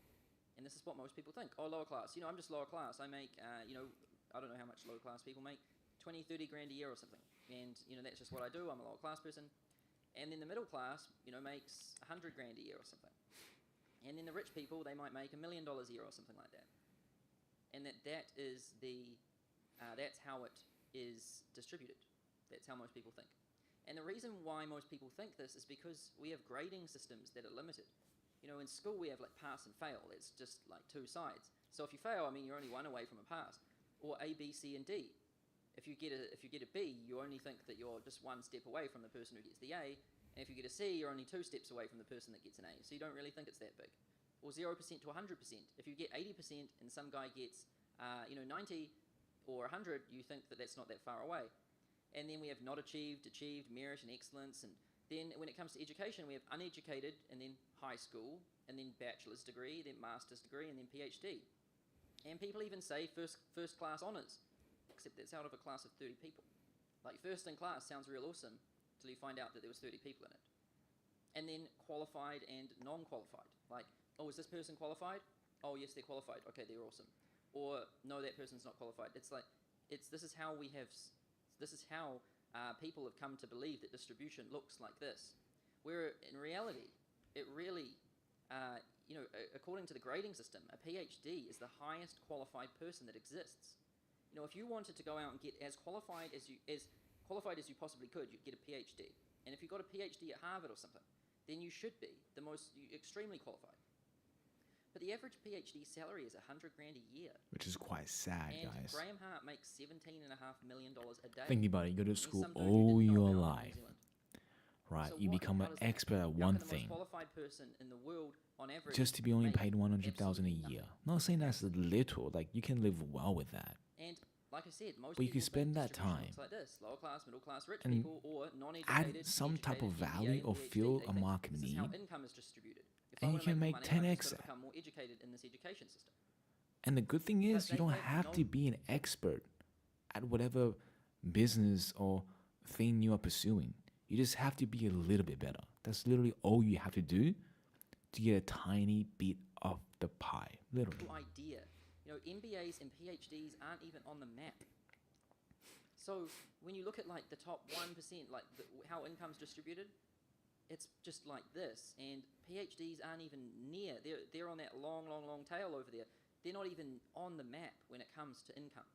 Speaker 2: And this is what most people think. Oh, lower class. I'm just lower class. I make, I don't know how much lower class people make, 20, 30 grand a year or something. And, that's just what I do. I'm a lower class person. And then the middle class, makes 100 grand a year or something. And then the rich people, they might make $1 million a year or something like that. And that is that's how it is distributed. That's how most people think. And the reason why most people think this is because we have grading systems that are limited. In school we have like pass and fail. It's just like two sides. So if you fail, you're only one away from a pass. Or A, B, C, and D. If you get a B, you only think that you're just one step away from the person who gets the A. And if you get a C, you're only 2 steps away from the person that gets an A. So you don't really think it's that big. Or 0% to 100%. If you get 80% and some guy gets 90 or 100, you think that that's not that far away. And then we have not achieved, achieved, merit, and excellence. And then when it comes to education, we have uneducated, and then high school, and then bachelor's degree, then master's degree, and then PhD. And people even say first class honours, except that's out of a class of 30 people. Like, first in class sounds real awesome till you find out that there was 30 people in it. And then qualified and non-qualified. Like, oh, is this person qualified? Oh, yes, they're qualified. Okay, they're awesome. Or, no, that person's not qualified. It's like, this is how people have come to believe that distribution looks like this. Where in reality, it really, according to the grading system, a PhD is the highest qualified person that exists. If you wanted to go out and get as qualified as you possibly could, you'd get a PhD. And if you got a PhD at Harvard or something, then you should be extremely qualified. But the average PhD salary is $100 grand a year.
Speaker 1: which is quite sad,
Speaker 2: And
Speaker 1: guys.
Speaker 2: Graham Hart makes $17.5 million a day.
Speaker 1: Think about it. You go to
Speaker 2: He's
Speaker 1: school
Speaker 2: some dude who
Speaker 1: all
Speaker 2: didn't know
Speaker 1: your
Speaker 2: about in New
Speaker 1: life,
Speaker 2: Zealand.
Speaker 1: right?
Speaker 2: So
Speaker 1: You become
Speaker 2: how
Speaker 1: an
Speaker 2: does that-
Speaker 1: expert at
Speaker 2: how
Speaker 1: one
Speaker 2: can the
Speaker 1: thing
Speaker 2: most qualified person in the world, on average,
Speaker 1: just to be only
Speaker 2: make
Speaker 1: paid 100,000 a
Speaker 2: absolutely
Speaker 1: year.
Speaker 2: nothing?
Speaker 1: Not saying that's little. Like, you can live well with that.
Speaker 2: And like I said, most
Speaker 1: But you
Speaker 2: people
Speaker 1: could spend
Speaker 2: think
Speaker 1: that
Speaker 2: distribution
Speaker 1: time
Speaker 2: looks like this: lower class, middle class, rich
Speaker 1: and
Speaker 2: people, or non-educated.
Speaker 1: add some type of
Speaker 2: educated,
Speaker 1: value
Speaker 2: MBA,
Speaker 1: or
Speaker 2: PhD.
Speaker 1: fill
Speaker 2: They
Speaker 1: a
Speaker 2: think
Speaker 1: market
Speaker 2: this is
Speaker 1: need,
Speaker 2: how income is distributed. If
Speaker 1: and
Speaker 2: I
Speaker 1: you
Speaker 2: wanna
Speaker 1: can
Speaker 2: make
Speaker 1: make
Speaker 2: more money, I've
Speaker 1: 10x
Speaker 2: just
Speaker 1: that.
Speaker 2: gotta become more educated in this education system.
Speaker 1: And the good thing is, you
Speaker 2: they
Speaker 1: don't
Speaker 2: have
Speaker 1: have
Speaker 2: no-
Speaker 1: to be an expert at whatever business or thing you are pursuing. You just have to be a little bit better. That's literally all you have to do. to get a tiny bit of the pie, literally.
Speaker 2: idea. You know, MBAs and PhDs aren't even on the map. So when you look at like the top 1%, like how income's distributed, it's just like this. And PhDs aren't even near. They're on that long tail over there. They're not even on the map when it comes to income.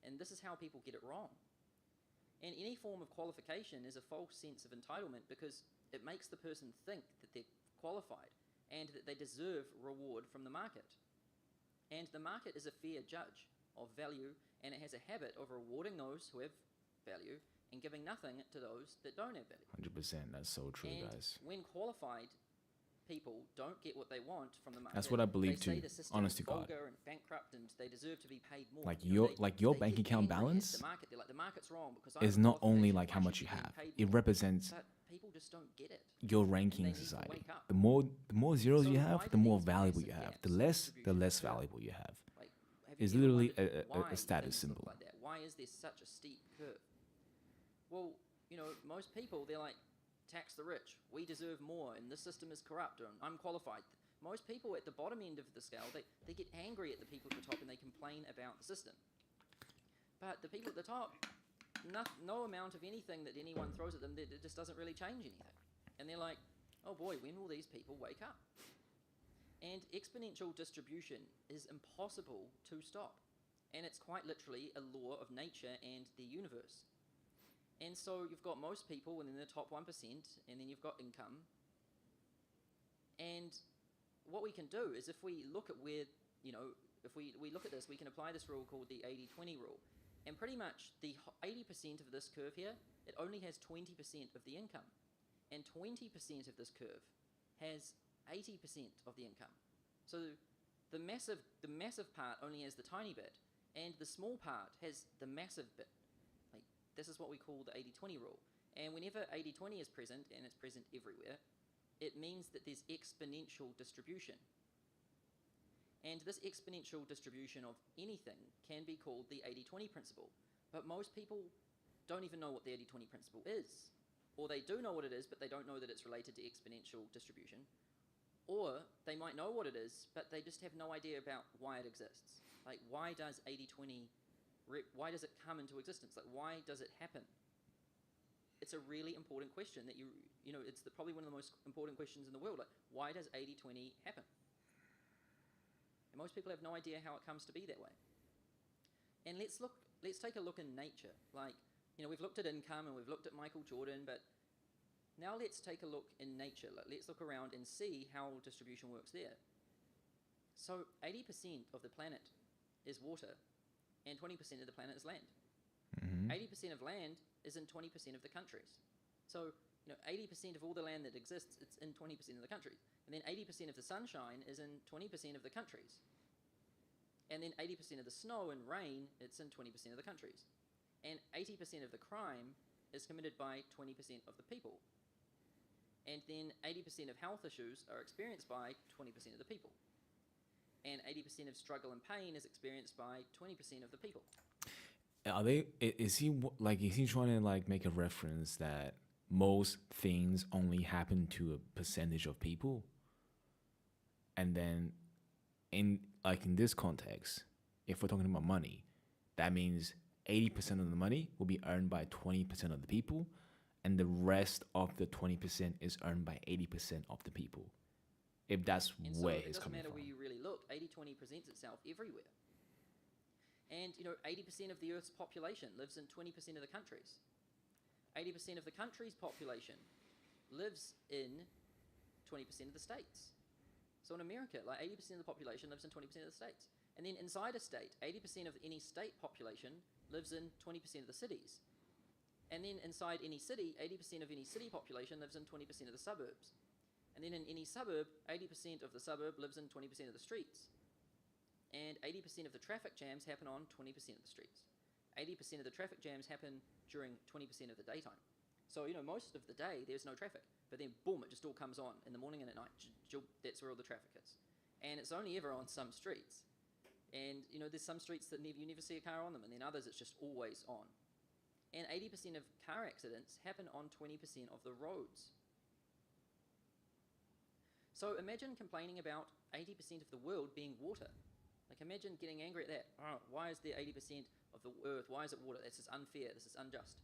Speaker 2: And this is how people get it wrong. And any form of qualification is a false sense of entitlement because it makes the person think that they're qualified and that they deserve reward from the market. And the market is a fair judge of value, and it has a habit of rewarding those who have value and giving nothing to those that don't have value.
Speaker 1: 100%. That's so true,
Speaker 2: And
Speaker 1: guys.
Speaker 2: when qualified people don't get what they want from the market,
Speaker 1: That's what I believe
Speaker 2: they say
Speaker 1: too,
Speaker 2: the system
Speaker 1: honest
Speaker 2: is
Speaker 1: to God.
Speaker 2: vulgar and bankrupt and they deserve to be paid more.
Speaker 1: Like
Speaker 2: You know,
Speaker 1: your
Speaker 2: they-
Speaker 1: like your
Speaker 2: they
Speaker 1: bank
Speaker 2: get
Speaker 1: account
Speaker 2: angry at
Speaker 1: balance
Speaker 2: the market. They're like, the market's wrong because
Speaker 1: is
Speaker 2: I'm
Speaker 1: not only
Speaker 2: qualification,
Speaker 1: like how
Speaker 2: I
Speaker 1: much
Speaker 2: should
Speaker 1: you
Speaker 2: be being
Speaker 1: have.
Speaker 2: paid
Speaker 1: It
Speaker 2: more.
Speaker 1: represents
Speaker 2: But people just don't get it.
Speaker 1: your ranking
Speaker 2: they
Speaker 1: in
Speaker 2: need to
Speaker 1: society.
Speaker 2: wake up.
Speaker 1: The more zeros
Speaker 2: So
Speaker 1: you
Speaker 2: why
Speaker 1: have,
Speaker 2: do
Speaker 1: the more
Speaker 2: these
Speaker 1: valuable
Speaker 2: massive
Speaker 1: you have.
Speaker 2: gaps
Speaker 1: The
Speaker 2: in
Speaker 1: less
Speaker 2: distribution occur?
Speaker 1: valuable you have.
Speaker 2: Like, have you
Speaker 1: It's
Speaker 2: ever
Speaker 1: literally
Speaker 2: wondered
Speaker 1: a
Speaker 2: why
Speaker 1: status
Speaker 2: things look
Speaker 1: symbol.
Speaker 2: like that? Why is there such a steep curve? Well, you know, most people, they're like, tax the rich. We deserve more, and this system is corrupt, and I'm qualified. Most people at the bottom end of the scale, they get angry at the people at the top, and they complain about the system. But the people at the top, no amount of anything that anyone throws at them, it just doesn't really change anything. And they're like, oh boy, when will these people wake up? And exponential distribution is impossible to stop. And it's quite literally a law of nature and the universe. And so you've got most people in the top 1%, and then you've got income. And what we can do is if we look at where, you know, if we look at this, we can apply this rule called the 80-20 rule. And pretty much the 80% of this curve here, it only has 20% of the income. And 20% of this curve has 80% of the income. So the massive part only has the tiny bit, and the small part has the massive bit. Like, this is what we call the 80-20 rule. And whenever 80-20 is present, and it's present everywhere, it means that there's exponential distribution. And this exponential distribution of anything can be called the 80-20 principle. But most people don't even know what the 80-20 principle is. Or they do know what it is, but they don't know that it's related to exponential distribution. Or they might know what it is, but they just have no idea about why it exists. Like, why does 80-20, why does it come into existence? Like, why does it happen? It's a really important question that you know, it's probably one of the most important questions in the world. Like, why does 80-20 happen? And most people have no idea how it comes to be that way. And let's take a look in nature. Like, you know, we've looked at income and we've looked at Michael Jordan, but now let's take a look in nature. Let's look around and see how distribution works there. So 80% of the planet is water, and 20% of the planet is land. 80% of land is in 20% of the countries. So, you know, 80% of all the land that exists, it's in 20% of the countries. And then 80% of the sunshine is in 20% of the countries. And then 80% of the snow and rain, it's in 20% of the countries. And 80% of the crime is committed by 20% of the people. And then 80% of health issues are experienced by 20% of the people. And 80% of struggle and pain is experienced by 20% of the people.
Speaker 1: Is he trying to like make a reference that most things only happen to a percentage of people? And then in this context, if we're talking about money, that means 80% of the money will be earned by 20% of the people, and the rest of the 20% is earned by 80% of the people. If that's
Speaker 2: and
Speaker 1: where
Speaker 2: so
Speaker 1: it's coming
Speaker 2: it doesn't matter
Speaker 1: from.
Speaker 2: where you really look, 80-20 presents itself everywhere. And, you know, 80% of the Earth's population lives in 20% of the countries. 80% of the country's population lives in 20% of the states. So in America, like 80% of the population lives in 20% of the states. And then inside a state, 80% of any state population lives in 20% of the cities. And then inside any city, 80% of any city population lives in 20% of the suburbs. And then in any suburb, 80% of the suburb lives in 20% of the streets. And 80% of the traffic jams happen on 20% of the streets. 80% of the traffic jams happen during 20% of the daytime. So, you know, most of the day there's no traffic, but then boom, it just all comes on in the morning and at night. That's where all the traffic is. And it's only ever on some streets. And, you know, there's some streets that you never see a car on them, and then others it's just always on. And 80% of car accidents happen on 20% of the roads. So imagine complaining about 80% of the world being water. Like imagine getting angry at that. Oh, why is there 80% of the earth? Why is it water? This is unfair. This is unjust.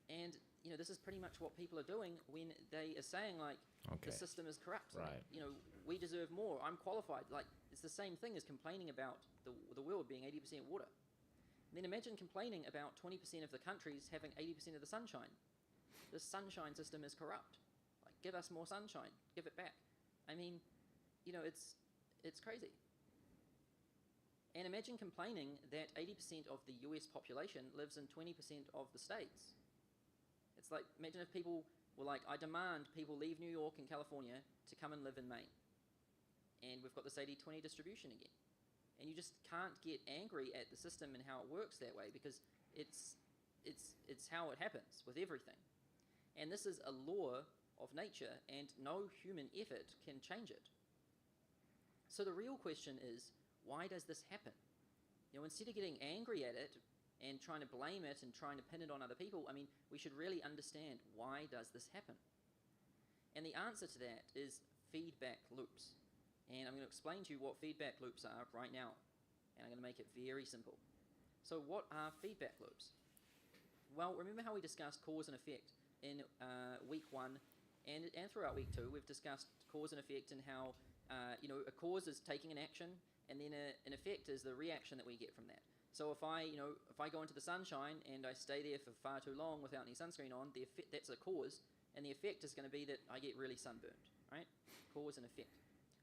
Speaker 2: And this is pretty much what people are doing when they are saying like the system is corrupt.
Speaker 1: Right.
Speaker 2: Like, we deserve more. I'm qualified. Like it's the same thing as complaining about the world being 80% water. And then imagine complaining about 20% of the countries having 80% of the sunshine. The sunshine system is corrupt. Like give us more sunshine. Give it back. I mean, it's crazy. And imagine complaining that 80% of the US population lives in 20% of the states. It's like, imagine if people were like, I demand people leave New York and California to come and live in Maine. And we've got this 80-20 distribution again. And you just can't get angry at the system and how it works that way because it's how it happens with everything. And this is a law of nature and no human effort can change it. So the real question is, why does this happen? Instead of getting angry at it and trying to blame it and trying to pin it on other people, I mean, we should really understand why does this happen? And the answer to that is feedback loops. And I'm going to explain to you what feedback loops are right now. And I'm going to make it very simple. So what are feedback loops? Well, remember how we discussed cause and effect in week 1 and throughout week 2. We've discussed cause and effect and how a cause is taking an action, and then an effect is the reaction that we get from that. So if I go into the sunshine and I stay there for far too long without any sunscreen on, that's a cause, and the effect is going to be that I get really sunburned, right? Cause and effect.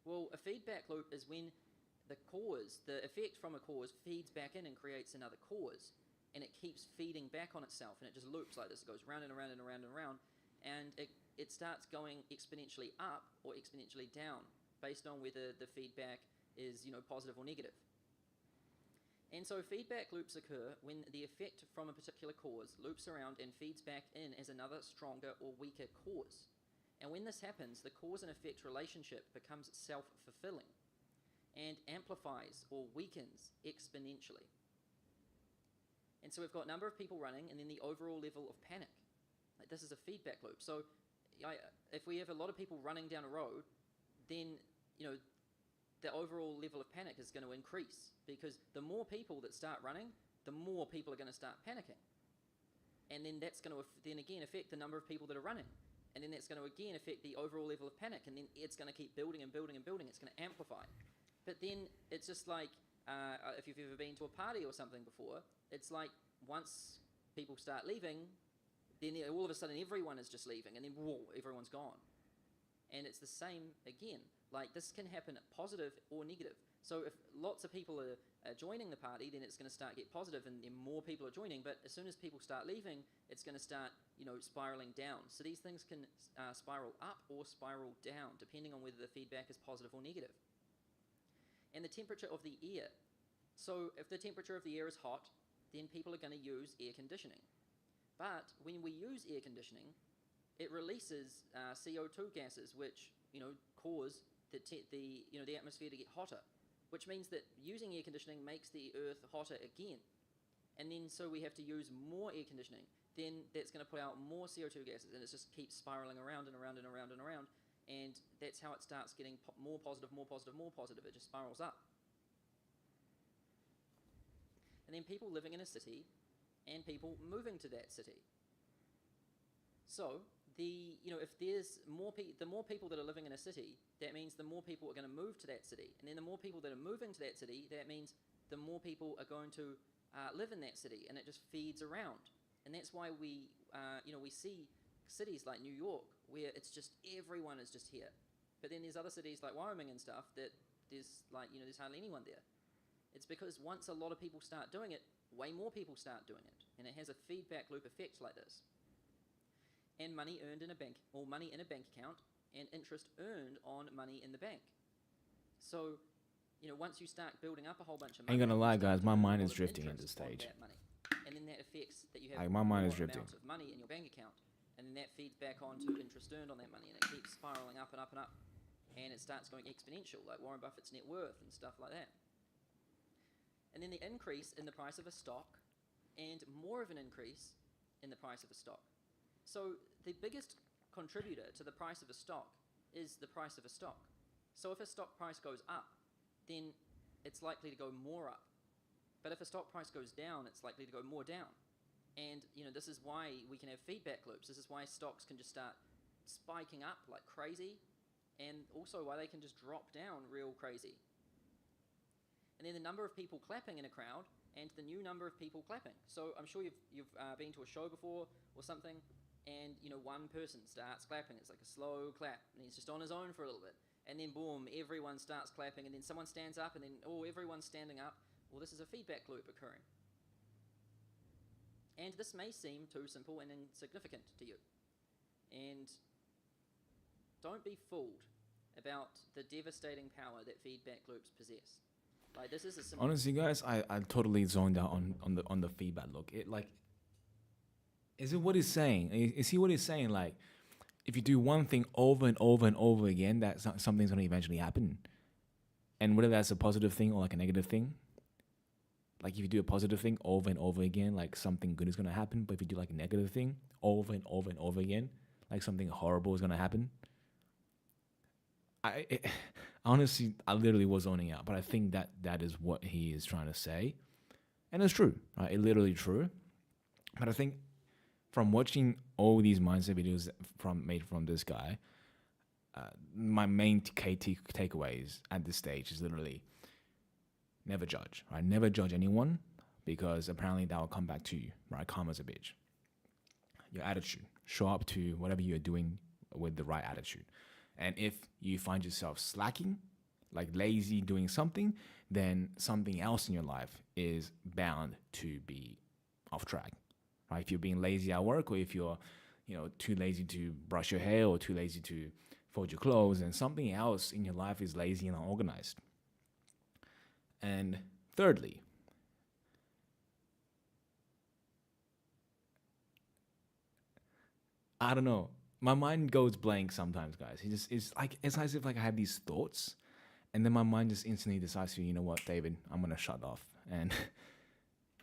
Speaker 2: Well, a feedback loop is when the effect from a cause feeds back in and creates another cause, and it keeps feeding back on itself, and it just loops like this. It goes round and around and around and around, and it starts going exponentially up or exponentially down based on whether the feedback is positive or negative. And so feedback loops occur when the effect from a particular cause loops around and feeds back in as another stronger or weaker cause. And when this happens, the cause and effect relationship becomes self-fulfilling and amplifies or weakens exponentially. And so we've got a number of people running and then the overall level of panic. Like this is a feedback loop. So if we have a lot of people running down a road, then the overall level of panic is going to increase because the more people that start running, the more people are going to start panicking. And then that's going to then again affect the number of people that are running. And then that's going to again affect the overall level of panic, and then it's going to keep building and building and building. It's going to amplify. But then it's just like if you've ever been to a party or something before, it's like once people start leaving, then all of a sudden everyone is just leaving, and then whoa, everyone's gone. And it's the same again. Like this can happen positive or negative. So if lots of people are joining the party, then it's going to start get positive and more people are joining. But as soon as people start leaving, it's going to start spiraling down. So these things can spiral up or spiral down depending on whether the feedback is positive or negative. And the temperature of the air. So if the temperature of the air is hot, then people are going to use air conditioning. But when we use air conditioning, it releases CO2 gases, which cause the atmosphere to get hotter, which means that using air conditioning makes the earth hotter again. And then so we have to use more air conditioning. Then that's going to put out more CO2 gases, and it just keeps spiraling around and around and around and around. And that's how it starts getting more positive, more positive, more positive. It just spirals up. And then people living in a city and people moving to that city. So if there's the more people that are living in a city, that means the more people are going to move to that city, and then the more people that are moving to that city, that means the more people are going to live in that city, and it just feeds around. And that's why we see cities like New York where it's just everyone is just here, but then there's other cities like Wyoming and stuff that there's hardly anyone there. It's because once a lot of people start doing it, way more people start doing it, and it has a feedback loop effect like this. And money earned in a bank, or money in a bank account, and interest earned on money in the bank. So, once you start building up a whole bunch of money,
Speaker 1: I ain't gonna lie, guys, my mind is
Speaker 2: of
Speaker 1: drifting at
Speaker 2: interest
Speaker 1: this
Speaker 2: on
Speaker 1: stage.
Speaker 2: that money. And then that affects that you have
Speaker 1: Like, my mind is
Speaker 2: more
Speaker 1: drifting.
Speaker 2: amounts of money in your bank account, and then that feeds back onto interest earned on that money, and it keeps spiraling up and up and up, and it starts going exponential, like Warren Buffett's net worth and stuff like that. And then the increase in the price of a stock, and more of an increase in the price of a stock. So the biggest contributor to the price of a stock is the price of a stock. So if a stock price goes up, then it's likely to go more up. But if a stock price goes down, it's likely to go more down. And this is why we can have feedback loops. This is why stocks can just start spiking up like crazy, and also why they can just drop down real crazy. And then the number of people clapping in a crowd and the new number of people clapping. So I'm sure you've been to a show before or something, and one person starts clapping. It's like a slow clap, and he's just on his own for a little bit. And then boom, everyone starts clapping, and then someone stands up, and then everyone's standing up. Well, this is a feedback loop occurring. And this may seem too simple and insignificant to you. And don't be fooled about the devastating power that feedback loops possess. Like, this is a simple...
Speaker 1: Honestly, guys, I totally zoned out on the feedback loop. Is it what he's saying? Is he what he's saying? Like, if you do one thing over and over and over again, that something's going to eventually happen. And whether that's a positive thing or like a negative thing. Like, if you do a positive thing over and over again, like, something good is going to happen. But if you do, like, a negative thing over and over and over again, like, something horrible is going to happen. Honestly, I literally was zoning out. But I think that is what he is trying to say. And it's true, right? It's literally true. But I think from watching all these mindset videos made from this guy, my main takeaways at this stage is literally... never judge, right? Never judge anyone, because apparently that will come back to you, right? Karma's a bitch. Your attitude. Show up to whatever you're doing with the right attitude. And if you find yourself slacking, like lazy doing something, then something else in your life is bound to be off track, right? If you're being lazy at work, or if you're, too lazy to brush your hair or too lazy to fold your clothes, then something else in your life is lazy and unorganized. And thirdly, I don't know. My mind goes blank sometimes, guys. It's as if like I have these thoughts, and then my mind just instantly decides to, you know what, David, I'm gonna shut off. And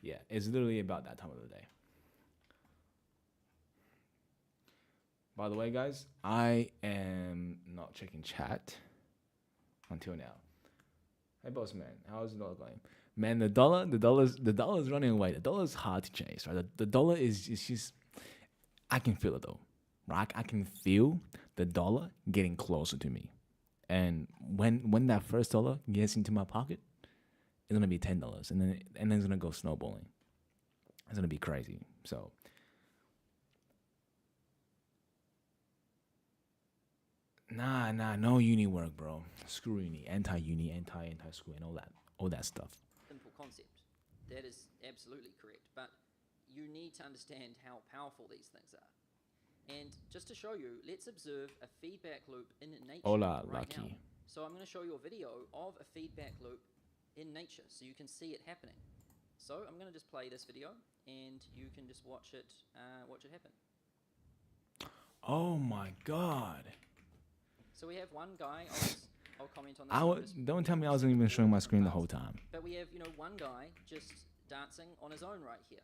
Speaker 1: yeah, it's literally about that time of the day. By the way, guys, I am not checking chat until now. Hey, boss man, how's the dollar going? Man, the dollar's running away. The dollar's hard to chase, right? The dollar is just, I can feel it though, right? I can feel the dollar getting closer to me. And when that first dollar gets into my pocket, it's gonna be $10, and then it's gonna go snowballing. It's gonna be crazy. So Nah, no uni work, bro. Screw uni, anti-uni, anti-school, and all that stuff.
Speaker 2: Simple concept. That is absolutely correct. But you need to understand how powerful these things are. And just to show you, let's observe a feedback loop in nature
Speaker 1: Hola,
Speaker 2: right
Speaker 1: Lucky.
Speaker 2: now. So I'm going to show you a video of a feedback loop in nature, so you can see it happening. So I'm going to just play this video, and you can just watch it happen.
Speaker 1: Oh my God.
Speaker 2: So we have one guy. I'll comment on this.
Speaker 1: Don't tell me I wasn't even showing my screen the whole time.
Speaker 2: But we have, one guy just dancing on his own right here.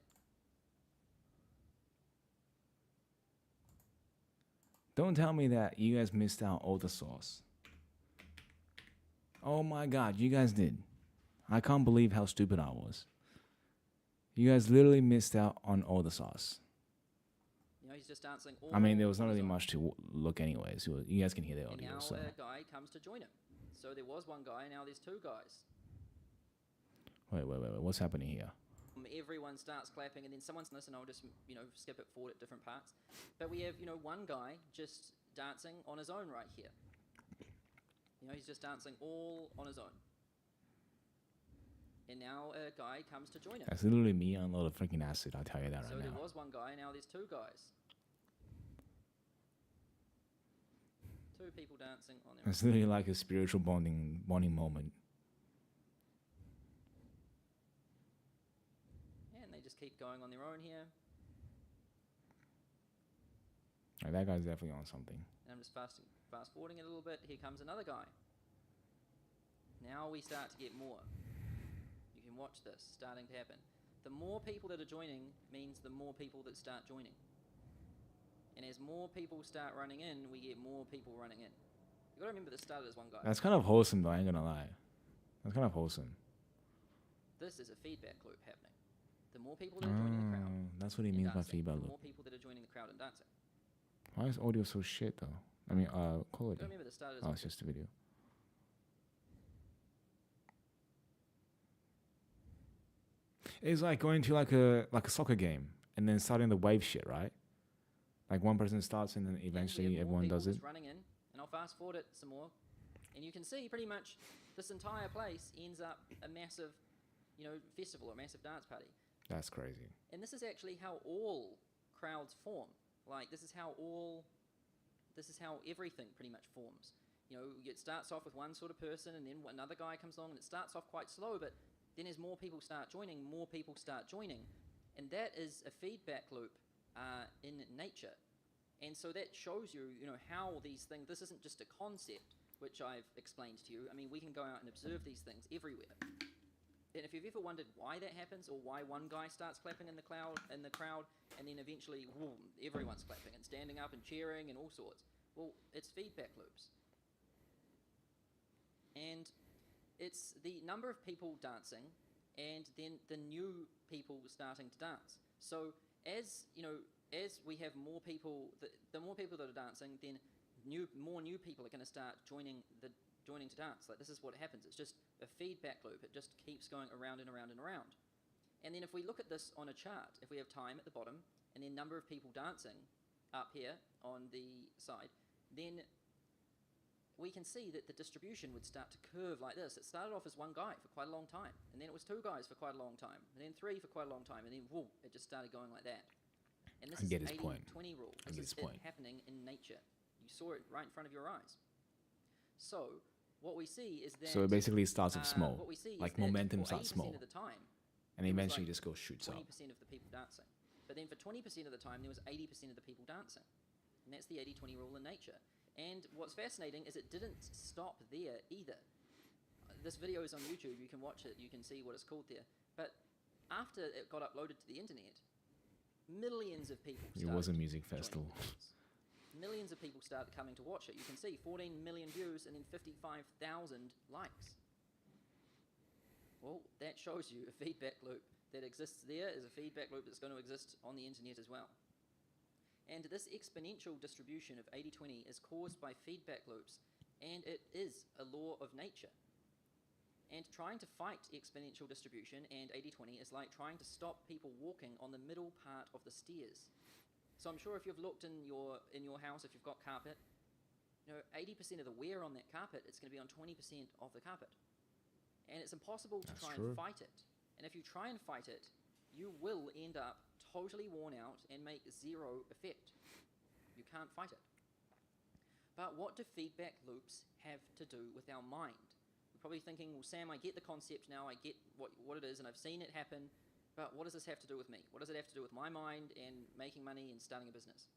Speaker 1: Don't tell me that you guys missed out all the sauce. Oh my God, you guys did. I can't believe how stupid I was. You guys literally missed out on all the sauce.
Speaker 2: He's just dancing all
Speaker 1: I mean, there was not
Speaker 2: on his
Speaker 1: really
Speaker 2: own.
Speaker 1: much to look anyways. You guys can hear the
Speaker 2: And
Speaker 1: audio.
Speaker 2: now
Speaker 1: So.
Speaker 2: a guy comes to join him. So there was one guy, now there's two guys.
Speaker 1: Wait. What's happening here?
Speaker 2: Everyone starts clapping, and then someone's listen. I'll just skip it forward at different parts. But we have one guy just dancing on his own right here. He's just dancing all on his own. And now a guy comes to join him.
Speaker 1: That's literally me on a load of freaking acid. I'll tell you that
Speaker 2: So
Speaker 1: right
Speaker 2: there
Speaker 1: now.
Speaker 2: was one guy, now there's two guys. Two people dancing on their own.
Speaker 1: It's literally like a spiritual bonding moment.
Speaker 2: And they just keep going on their own here.
Speaker 1: Like, that guy's definitely on something.
Speaker 2: And I'm just fast forwarding it a little bit. Here comes another guy. Now we start to get more. You can watch this starting to happen. The more people that are joining means the more people that start joining. And as more people start running in, we get more people running in. got to remember this started as one guy.
Speaker 1: That's kind of wholesome, though. I ain't gonna lie. That's kind of wholesome.
Speaker 2: This is a feedback loop happening. The more people that are joining the crowd,
Speaker 1: That's what he
Speaker 2: and
Speaker 1: means by
Speaker 2: dancing,
Speaker 1: feedback
Speaker 2: the
Speaker 1: loop.
Speaker 2: more people that are joining the crowd and dancing.
Speaker 1: Why is audio so shit, though? I mean,
Speaker 2: You got
Speaker 1: quality.
Speaker 2: to remember this started as
Speaker 1: Oh,
Speaker 2: one
Speaker 1: it's just a video. It's like going to like a soccer game and then starting the wave shit, right? Like one person starts and then
Speaker 2: And we
Speaker 1: eventually
Speaker 2: have more
Speaker 1: everyone
Speaker 2: people
Speaker 1: does it.
Speaker 2: just running in, and I'll fast forward it some more, and you can see pretty much this entire place ends up a massive, festival or massive dance party.
Speaker 1: That's crazy.
Speaker 2: And this is actually how all crowds form. Like this is how everything pretty much forms. It starts off with one sort of person, and then another guy comes along, and it starts off quite slow, but then as more people start joining, and that is a feedback loop in nature. And so that shows you, how these things. This isn't just a concept which I've explained to you. I mean, we can go out and observe these things everywhere. And if you've ever wondered why that happens, or why one guy starts clapping in the crowd, and then eventually, everyone's clapping and standing up and cheering and all sorts. Well, it's feedback loops. And it's the number of people dancing, and then the new people starting to dance. So as we have more people, the more people that are dancing, then more new people are going to start joining to dance. Like this is what happens. It's just a feedback loop. It just keeps going around and around and around. And then if we look at this on a chart, if we have time at the bottom and then number of people dancing up here on the side, then we can see that the distribution would start to curve like this. It started off as one guy for quite a long time, and then it was two guys for quite a long time, and then three for quite a long time, and then it just started going like that. And this is the 80-20 rule. This is it happening in nature. You saw it right in front of your eyes. So what we see is that.
Speaker 1: So it basically starts off small.
Speaker 2: What we see
Speaker 1: like
Speaker 2: is
Speaker 1: momentum
Speaker 2: that for
Speaker 1: starts small.
Speaker 2: 80% of the time,
Speaker 1: And
Speaker 2: there was
Speaker 1: eventually
Speaker 2: like
Speaker 1: just goes shoots up.
Speaker 2: 20% of the people dancing. But then for 20% of the time, there was 80% of the people dancing. And that's the 80-20 rule in nature. And what's fascinating is it didn't stop there either. This video is on YouTube. You can watch it. You can see what it's called there. But after it got uploaded to the internet, millions of people started
Speaker 1: It was a music
Speaker 2: joining
Speaker 1: festival.
Speaker 2: the dance. Millions of people started coming to watch it. You can see 14 million views and then 55,000 likes. Well, that shows you a feedback loop that exists there is a feedback loop that's going to exist on the internet as well. And this exponential distribution of 80-20 is caused by feedback loops, and it is a law of nature. And trying to fight exponential distribution and 80-20 is like trying to stop people walking on the middle part of the stairs. So I'm sure if you've looked in your house, if you've got carpet, 80% of the wear on that carpet, it's going to be on 20% of the carpet. And it's impossible to try and fight it. And if you try and fight it, you will end up totally worn out and make zero effect. You can't fight it. But what do feedback loops have to do with our mind? You're probably thinking, well, Sam, I get the concept now, I get what it is, and I've seen it happen, but what does this have to do with me? What does it have to do with my mind and making money and starting a business?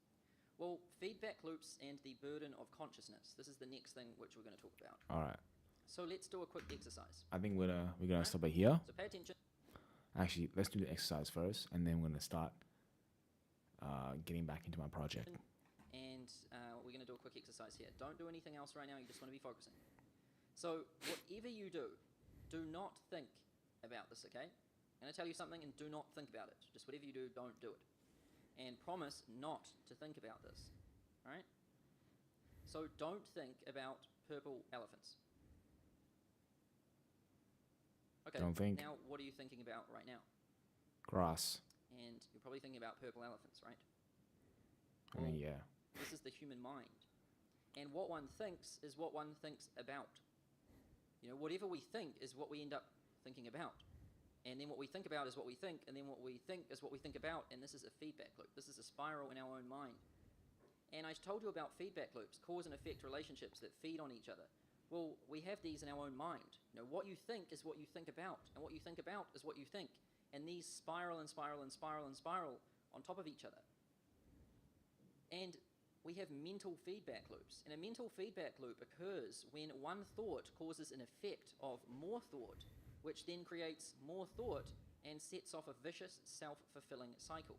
Speaker 2: Well, feedback loops and the burden of consciousness. This is the next thing which we're going to talk about.
Speaker 1: All right.
Speaker 2: So let's do a quick exercise.
Speaker 1: I think we're gonna stop it here.
Speaker 2: So pay attention.
Speaker 1: Actually, let's do the exercise first, and then we're gonna start getting back into my project.
Speaker 2: And we're going to do a quick exercise here. Don't do anything else right now. You just want to be focusing. So whatever you do not think about this, okay? I'm going to tell you something and do not think about it. Just whatever you do, don't do it. And promise not to think about this, all right? So don't think about purple elephants. Okay,
Speaker 1: Don't think.
Speaker 2: Now what are you thinking about right now?
Speaker 1: Grass.
Speaker 2: And you're probably thinking about purple elephants, right?
Speaker 1: I mean, yeah.
Speaker 2: This is the human mind. And what one thinks is what one thinks about. Whatever we think is what we end up thinking about. And then what we think about is what we think, and then what we think is what we think about, and this is a feedback loop. This is a spiral in our own mind. And I told you about feedback loops, cause and effect relationships that feed on each other. Well, we have these in our own mind. What you think is what you think about, and what you think about is what you think. And these spiral and spiral and spiral and spiral on top of each other. And we have mental feedback loops. And a mental feedback loop occurs when one thought causes an effect of more thought, which then creates more thought and sets off a vicious, self-fulfilling cycle.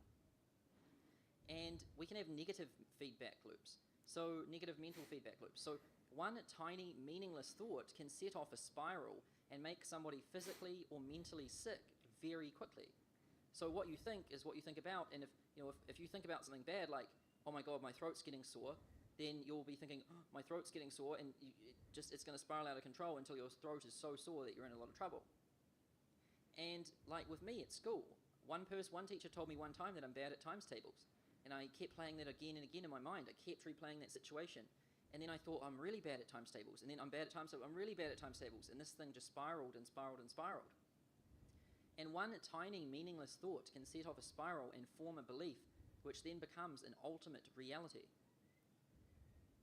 Speaker 2: And we can have negative feedback loops. So, negative mental feedback loops. So, one tiny meaningless thought can set off a spiral and make somebody physically or mentally sick very quickly. So, what you think is what you think about, and if you think about something bad like, oh my god, my throat's getting sore, then you'll be thinking, oh, my throat's getting sore, and it's going to spiral out of control until your throat is so sore that you're in a lot of trouble. And like with me at school, one teacher told me one time that I'm bad at times tables. And I kept playing that again and again in my mind. I kept replaying that situation. And then I thought, I'm really bad at times tables. And then I'm bad at times tables. I'm really bad at times tables. And this thing just spiraled and spiraled and spiraled. And one tiny meaningless thought can set off a spiral and form a belief, which then becomes an ultimate reality.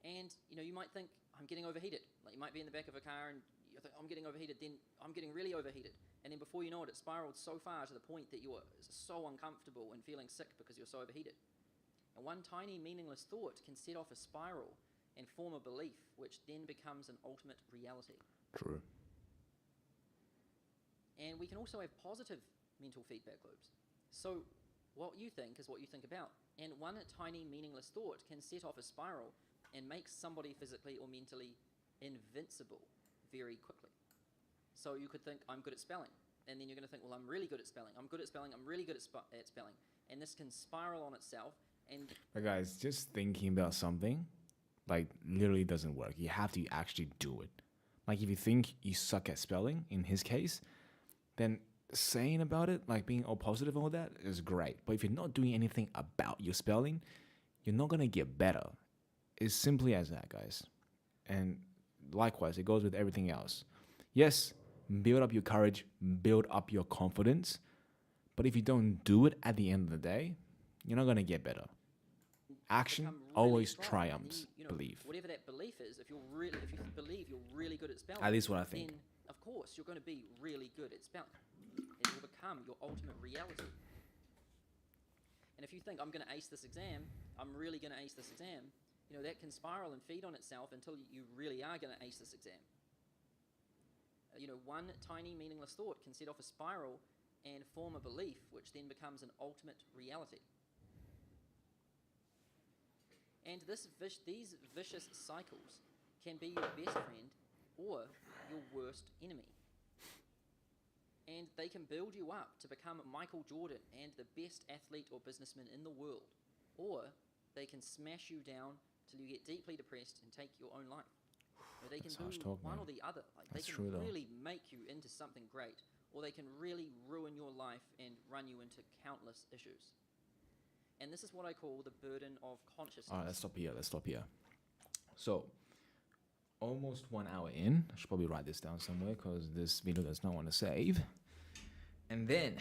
Speaker 2: And you might think, I'm getting overheated. Like you might be in the back of a car and you think, I'm getting overheated. Then I'm getting really overheated. And then before you know it, it spiraled so far to the point that you're so uncomfortable and feeling sick because you're so overheated. And one tiny meaningless thought can set off a spiral and form a belief, which then becomes an ultimate reality.
Speaker 1: True.
Speaker 2: And we can also have positive mental feedback loops. So what you think is what you think about. And one tiny meaningless thought can set off a spiral and make somebody physically or mentally invincible very quickly. So you could think, I'm good at spelling. And then you're going to think, well, I'm really good at spelling. I'm good at spelling. I'm really good at spelling. And this can spiral on itself. And
Speaker 1: But guys, just thinking about something, like, literally doesn't work. You have to actually do it. Like, if you think you suck at spelling, in his case, then saying about it, like being all positive and all that, is great. But if you're not doing anything about your spelling, you're not going to get better. It's simply as that, guys. And likewise, it goes with everything else. Yes, build up your courage, build up your confidence. But if you don't do it at the end of the day, you're not going to get better. Action
Speaker 2: become really
Speaker 1: always
Speaker 2: strong.
Speaker 1: triumphs
Speaker 2: And then,
Speaker 1: belief.
Speaker 2: Whatever that belief is, if you believe you're really good at spelling,
Speaker 1: At least what I think.
Speaker 2: then of course you're going to be really good at spelling. It will become your ultimate reality. And if you think, I'm going to ace this exam, I'm really going to ace this exam, that can spiral and feed on itself until you really are going to ace this exam. One tiny meaningless thought can set off a spiral and form a belief, which then becomes an ultimate reality. And these vicious cycles can be your best friend or your worst enemy. And they can build you up to become Michael Jordan and the best athlete or businessman in the world. Or they can smash you down till you get deeply depressed and take your own life. They can
Speaker 1: That's harsh
Speaker 2: do
Speaker 1: talk,
Speaker 2: one
Speaker 1: man.
Speaker 2: or the other. Like
Speaker 1: That's
Speaker 2: they
Speaker 1: true,
Speaker 2: can
Speaker 1: though.
Speaker 2: really make you into something great, or they can really ruin your life and run you into countless issues. And this is what I call the burden of consciousness.
Speaker 1: All right, let's stop here. So, almost 1 hour in. I should probably write this down somewhere because this video does not want to save. And then,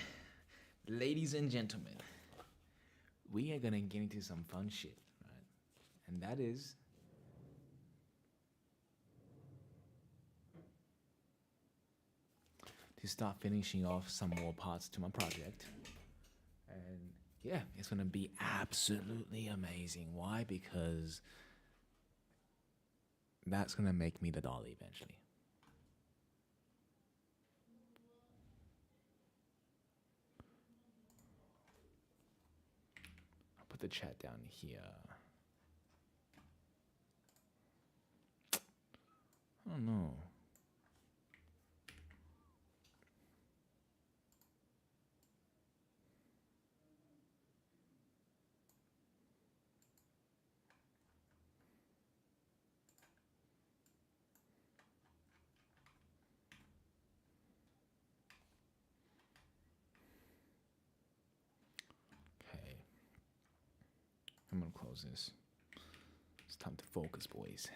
Speaker 1: ladies and gentlemen, we are going to get into some fun shit, right? And that is to start finishing off some more parts to my project. And yeah, it's going to be absolutely amazing. Why? Because that's going to make me the dolly eventually. I'll put the chat down here. I don't know. Okay. I'm gonna close this. It's time to focus, boys.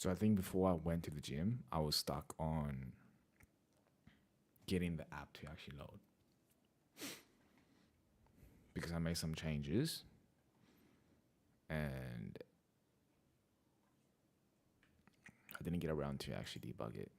Speaker 1: So I think before I went to the gym, I was stuck on getting the app to actually load because I made some changes and I didn't get around to actually debug it.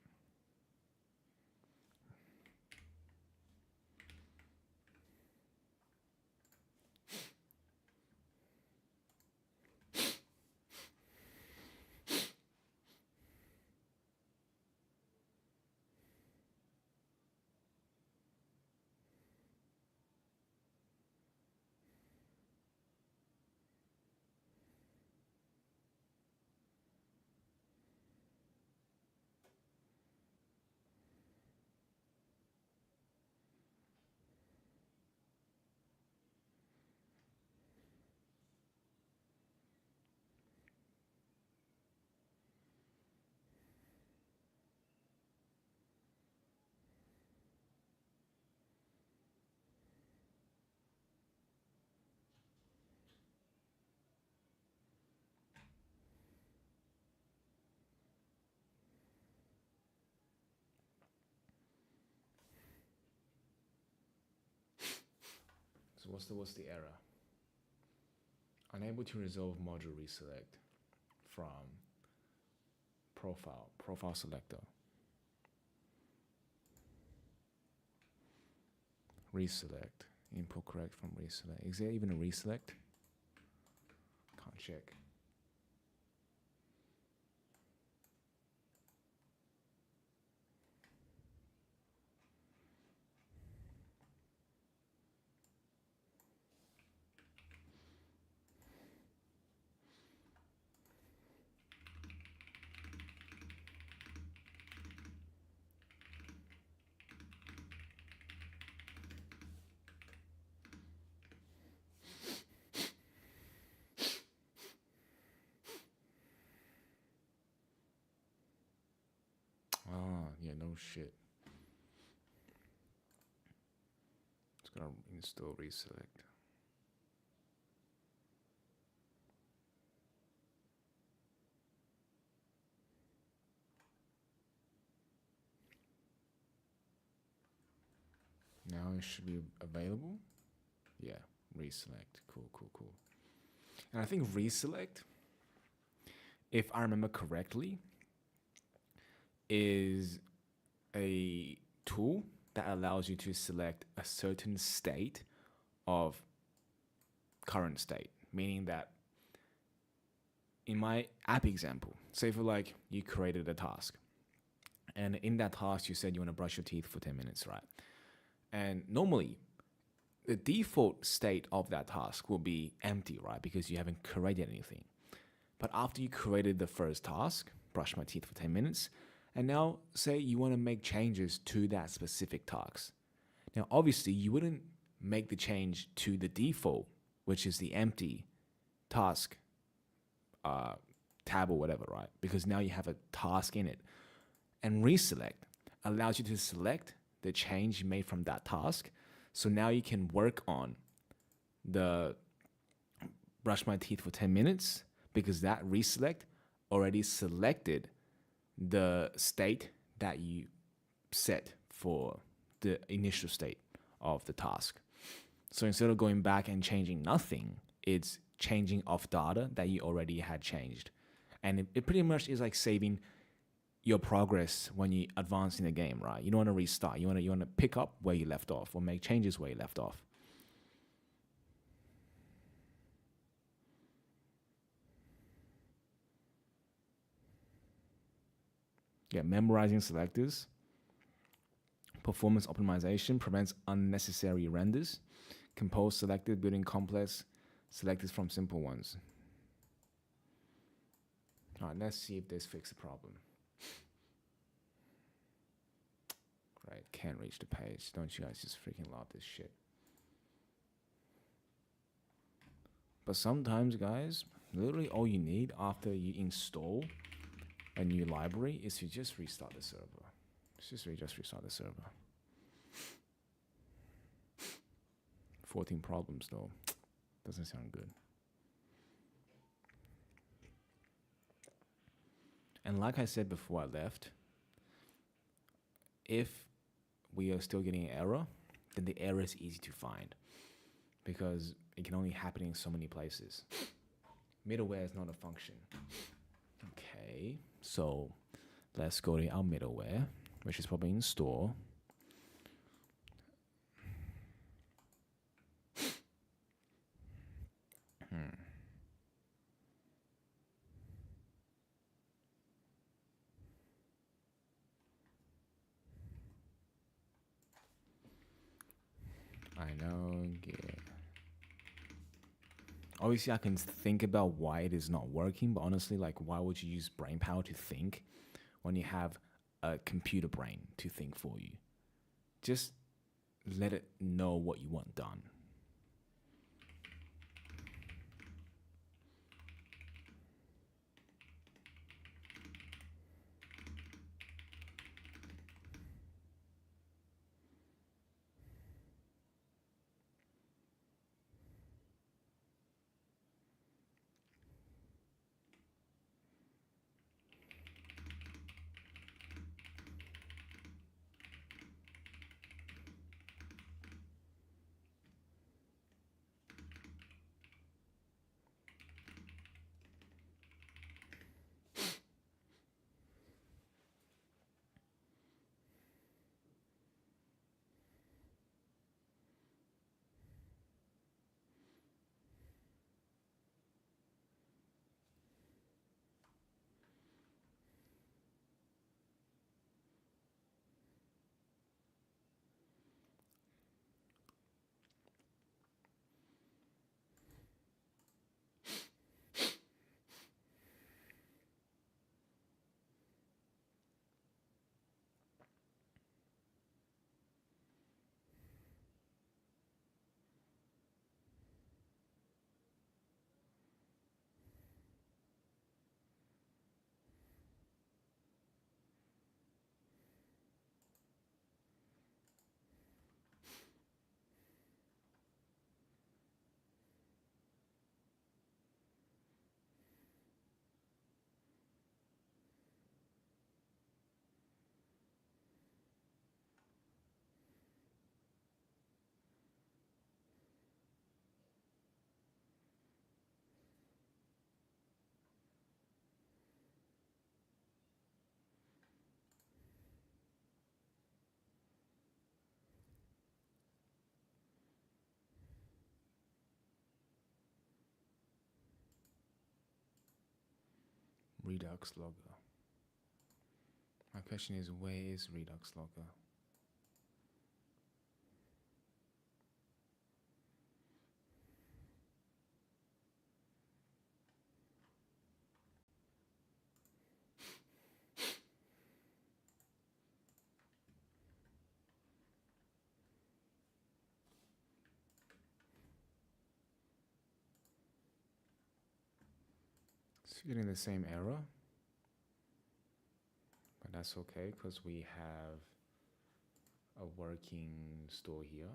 Speaker 1: So what's the error? Unable to resolve module reselect from profile selector. Reselect, input correct from reselect. Is there even a reselect? Can't check. Ah, yeah, no shit. Just gonna install reselect. Now it should be available. Yeah, reselect. Cool. And I think reselect, if I remember correctly, is a tool that allows you to select a certain state of current state. Meaning that in my app example, say for like you created a task. And in that task, you said you want to brush your teeth for 10 minutes, right? And normally, the default state of that task will be empty, right? Because you haven't created anything. But after you created the first task, brush my teeth for 10 minutes, and now say you want to make changes to that specific task. Now, obviously, you wouldn't make the change to the default, which is the empty task tab or whatever, right? Because now you have a task in it. And reselect allows you to select the change you made from that task. So now you can work on the brush my teeth for 10 minutes because that reselect already selected the state that you set for the initial state of the task. So instead of going back and changing nothing, it's changing off data that you already had changed. And it pretty much is like saving your progress when you advance in the game, right? You don't want to restart. You want to pick up where you left off or make changes where you left off. Yeah, memorizing selectors. Performance optimization prevents unnecessary renders. Compose selected, building complex selectors from simple ones. All right, let's see if this fixes the problem. Right, can't reach the page. Don't you guys just freaking love this shit? But sometimes, guys, literally all you need after you install a new library is to just restart the server. Just restart the server. 14 problems though. Doesn't sound good. And like I said before I left, if we are still getting an error, then the error is easy to find because it can only happen in so many places. Middleware is not a function. Okay, so let's go to our middleware, which is probably in store. I know. Yeah. Obviously, I can think about why it is not working, but honestly, like, why would you use brain power to think when you have a computer brain to think for you? Just let it know what you want done. Redux logger. My question is, where is Redux logger? It's getting the same error, but that's okay because we have a working store here.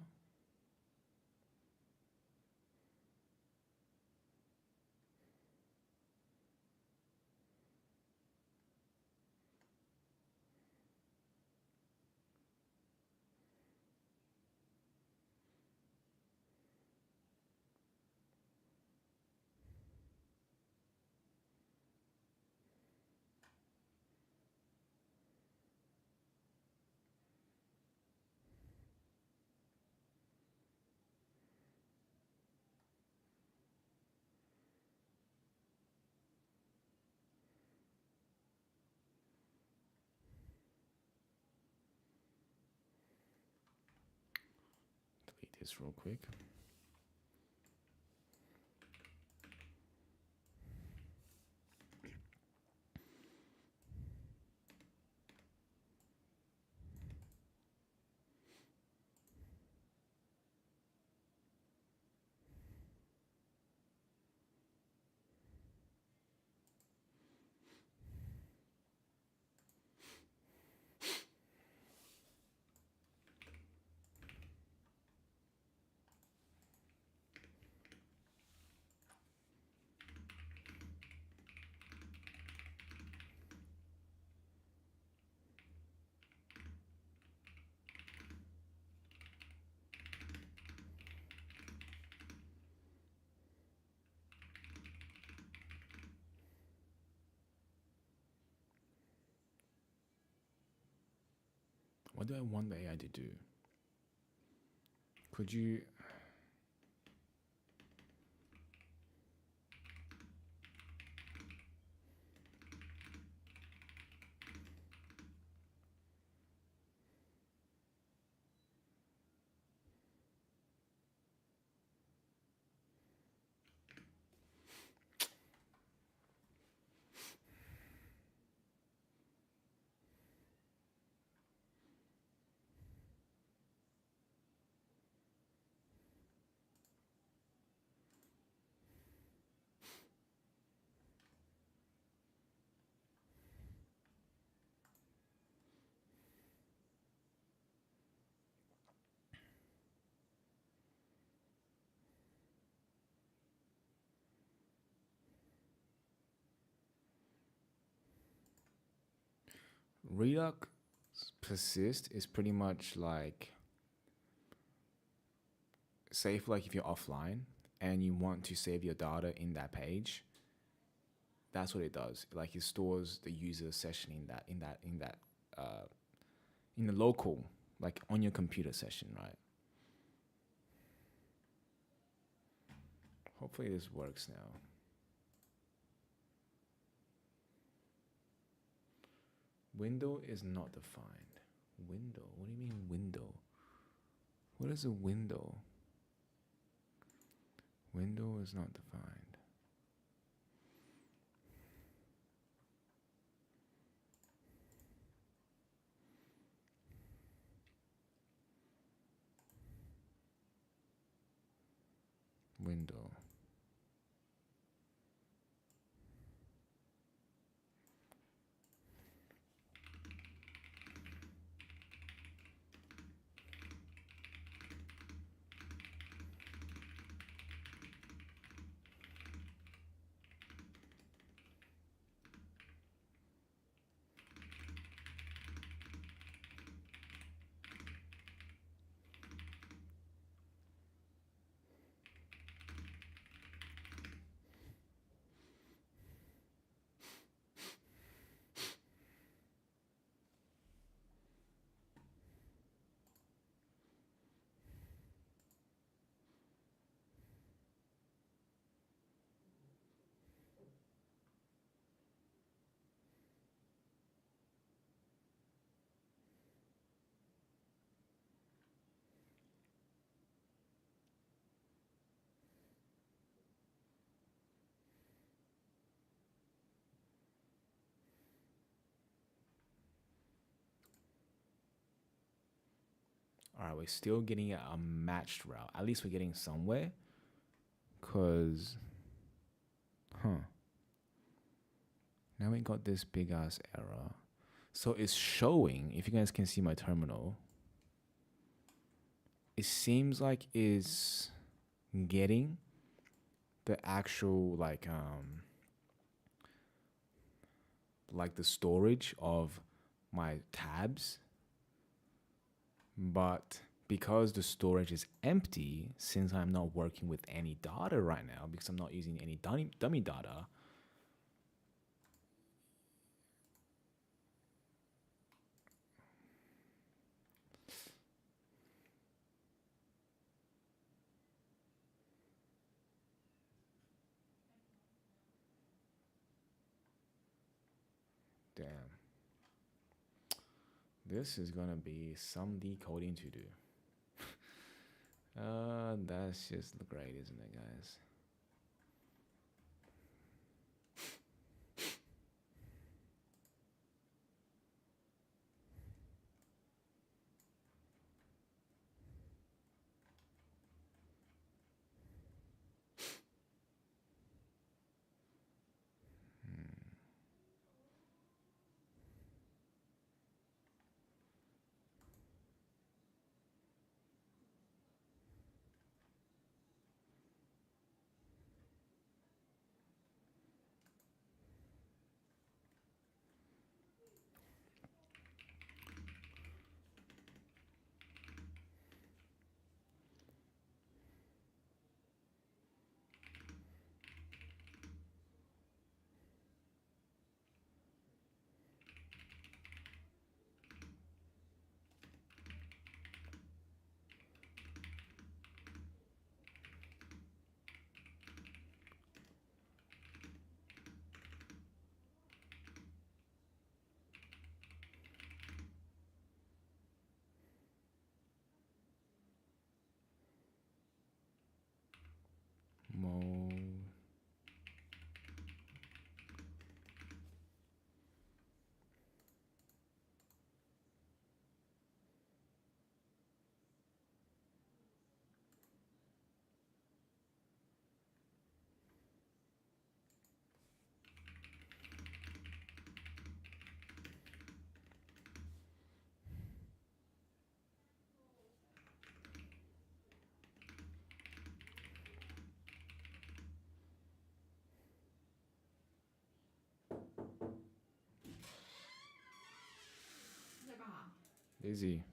Speaker 1: Delete this real quick. What do I want the AI to do? Could you... Redux persist is pretty much like, say if you're offline and you want to save your data in that page, that's what it does. Like it stores the user session in the local, like on your computer session, right? Hopefully this works now. Window is not defined. Window? What do you mean window? What is a window? Window is not defined. Window. All right, we're still getting a matched route. At least we're getting somewhere. Cause, now we got this big ass error. So it's showing, if you guys can see my terminal, it seems like it's getting the actual like the storage of my tabs, but because the storage is empty, since I'm not working with any data right now, because I'm not using any dummy data, damn, this is gonna be some decoding to do. That's just great, isn't it, guys? Busy.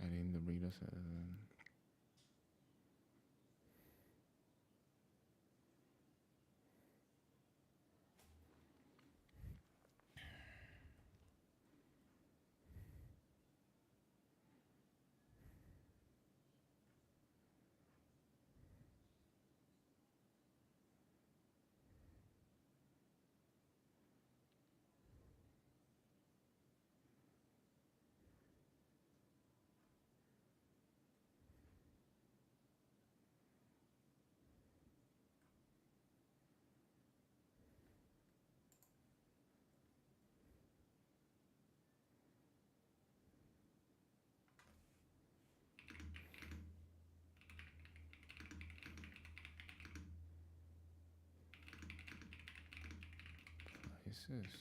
Speaker 1: Adding the reader says. What is this?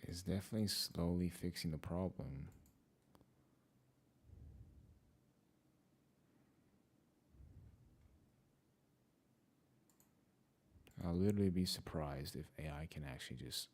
Speaker 1: It's definitely slowly fixing the problem. I'll literally be surprised if AI can actually just.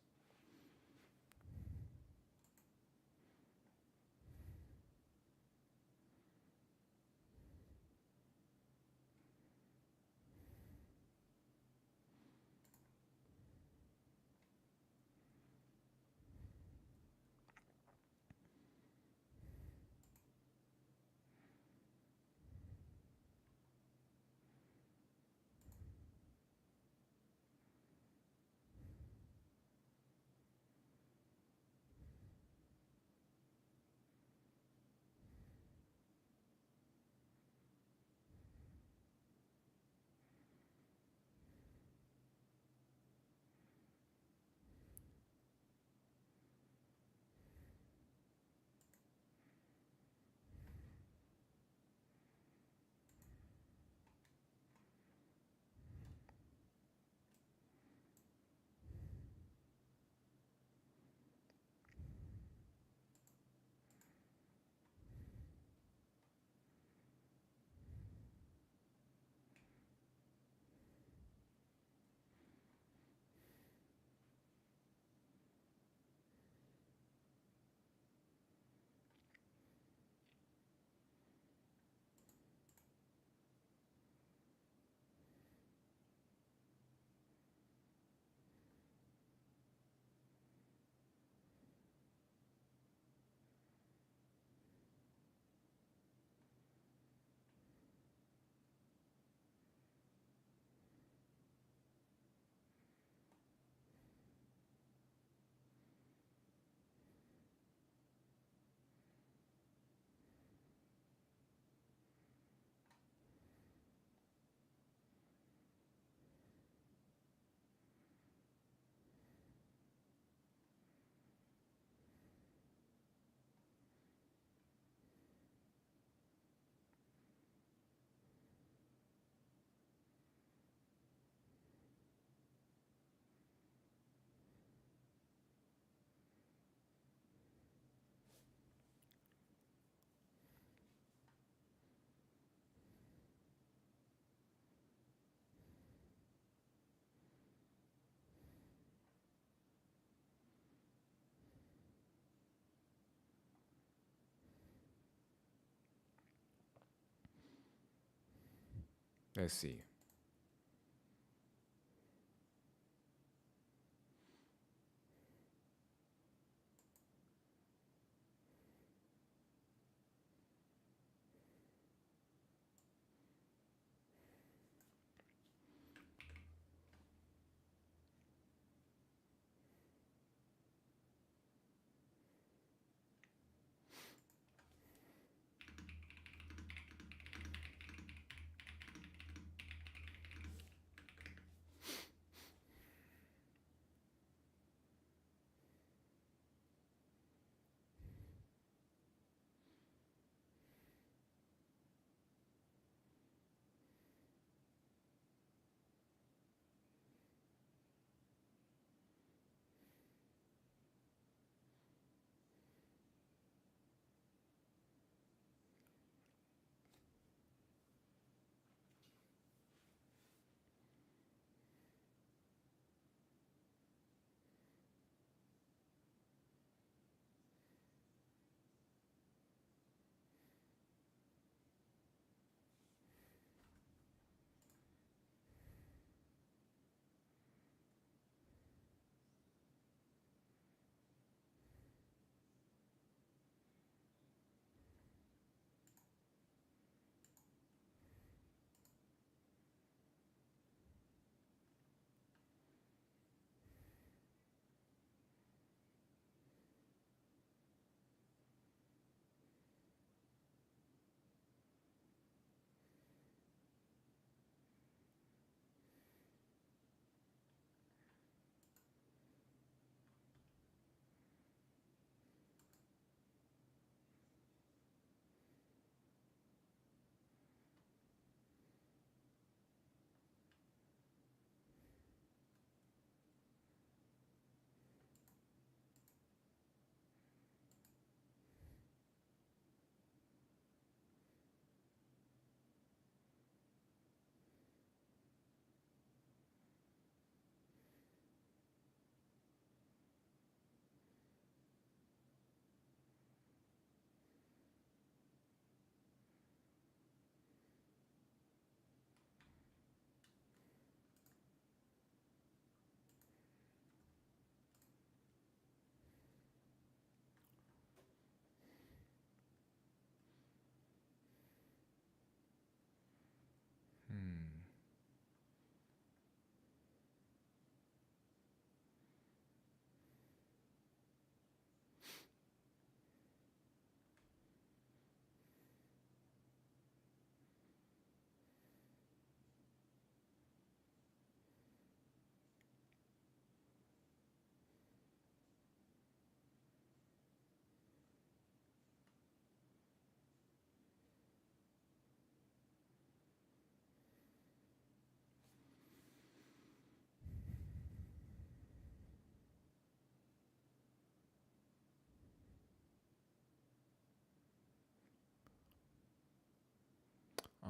Speaker 1: Let's see.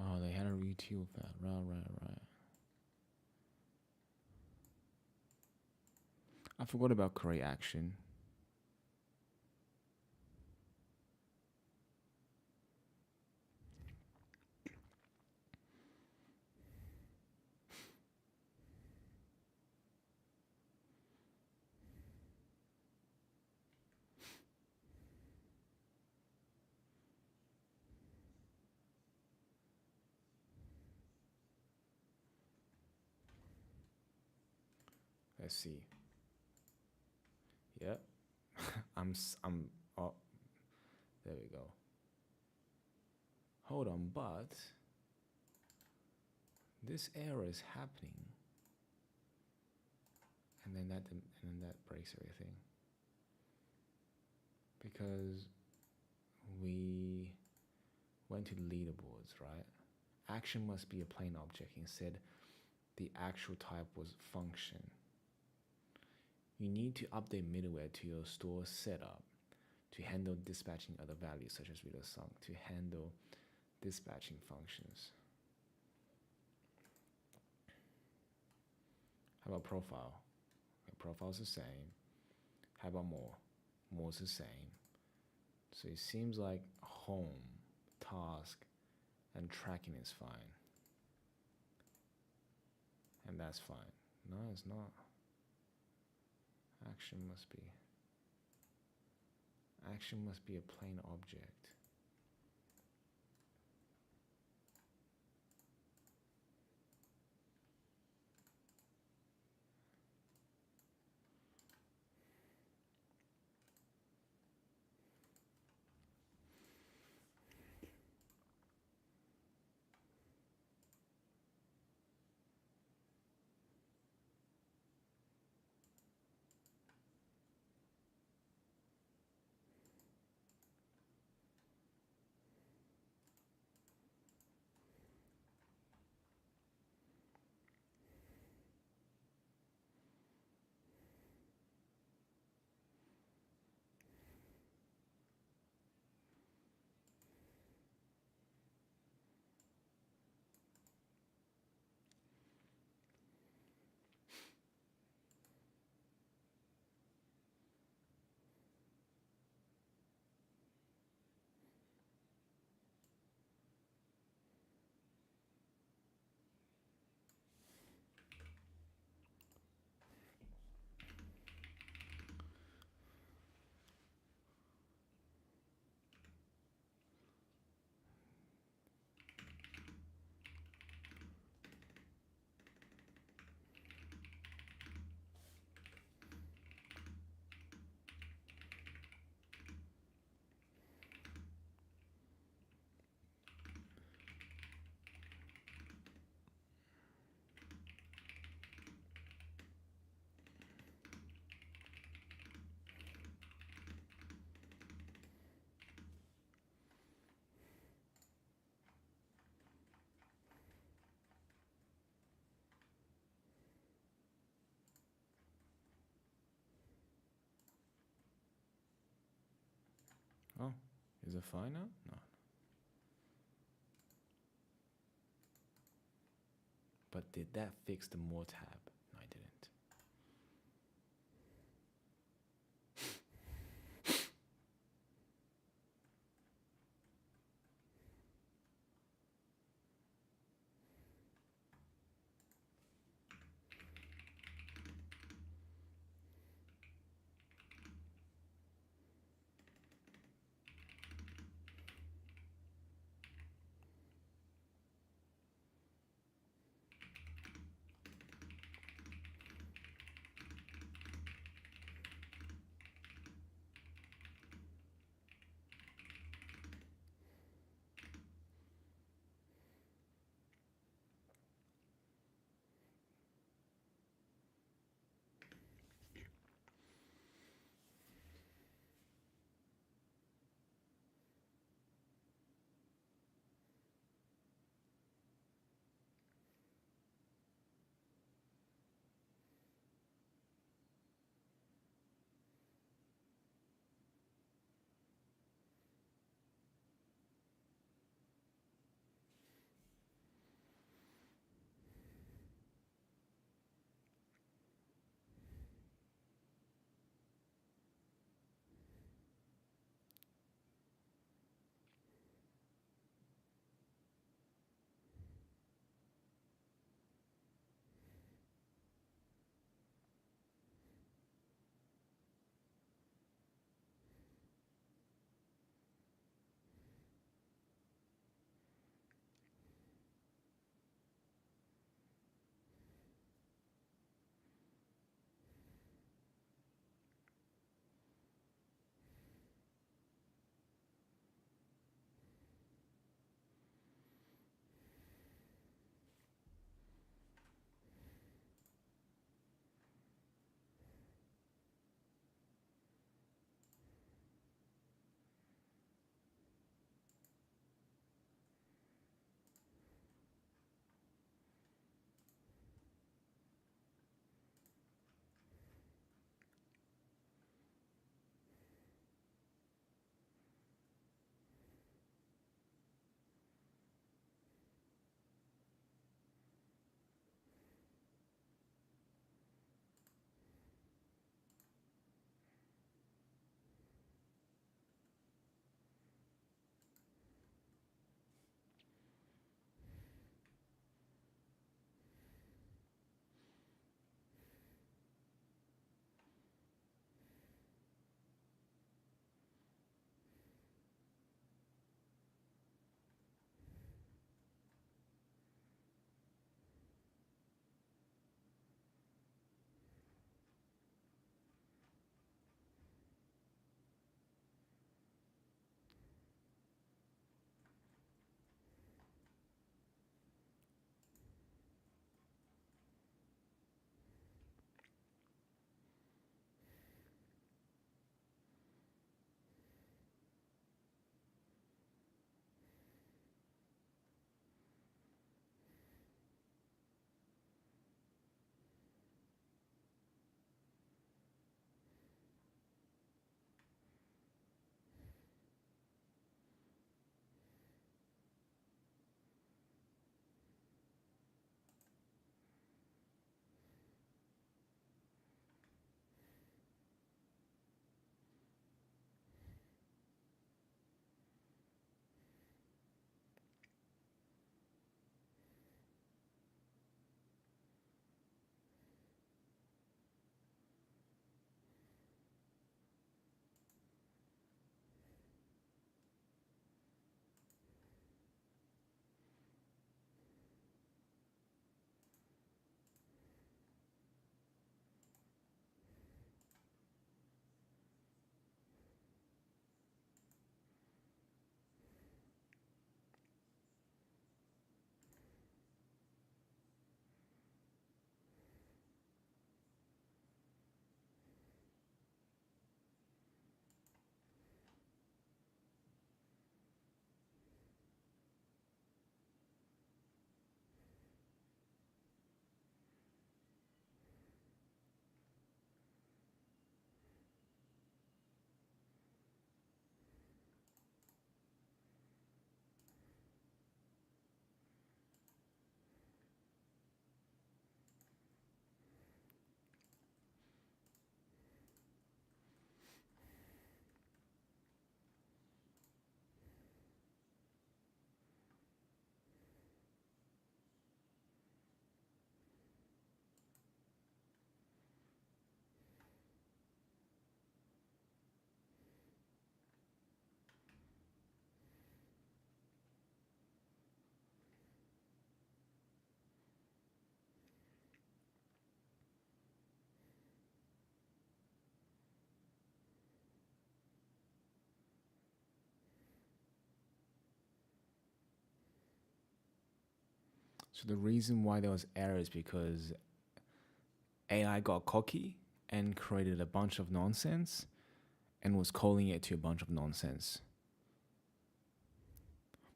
Speaker 1: Oh, they had a retweet of that. Right. I forgot about correct action. Let's see. Yep. I'm. Oh, there we go. Hold on, but this error is happening, and then that breaks everything because we went to leaderboards, right? Action must be a plain object. Instead, the actual type was function. You need to update middleware to your store setup to handle dispatching other values such as reader sunk to handle dispatching functions. How about profile? Okay, profile's the same. How about more? More's the same. So it seems like home, task, and tracking is fine. And that's fine. No, it's not. Action must be. Action must be a plain object. Oh, is it fine now? No. But did that fix the more tab? No, I didn't. So the reason why there was error is because AI got cocky and created a bunch of nonsense and was calling it to a bunch of nonsense.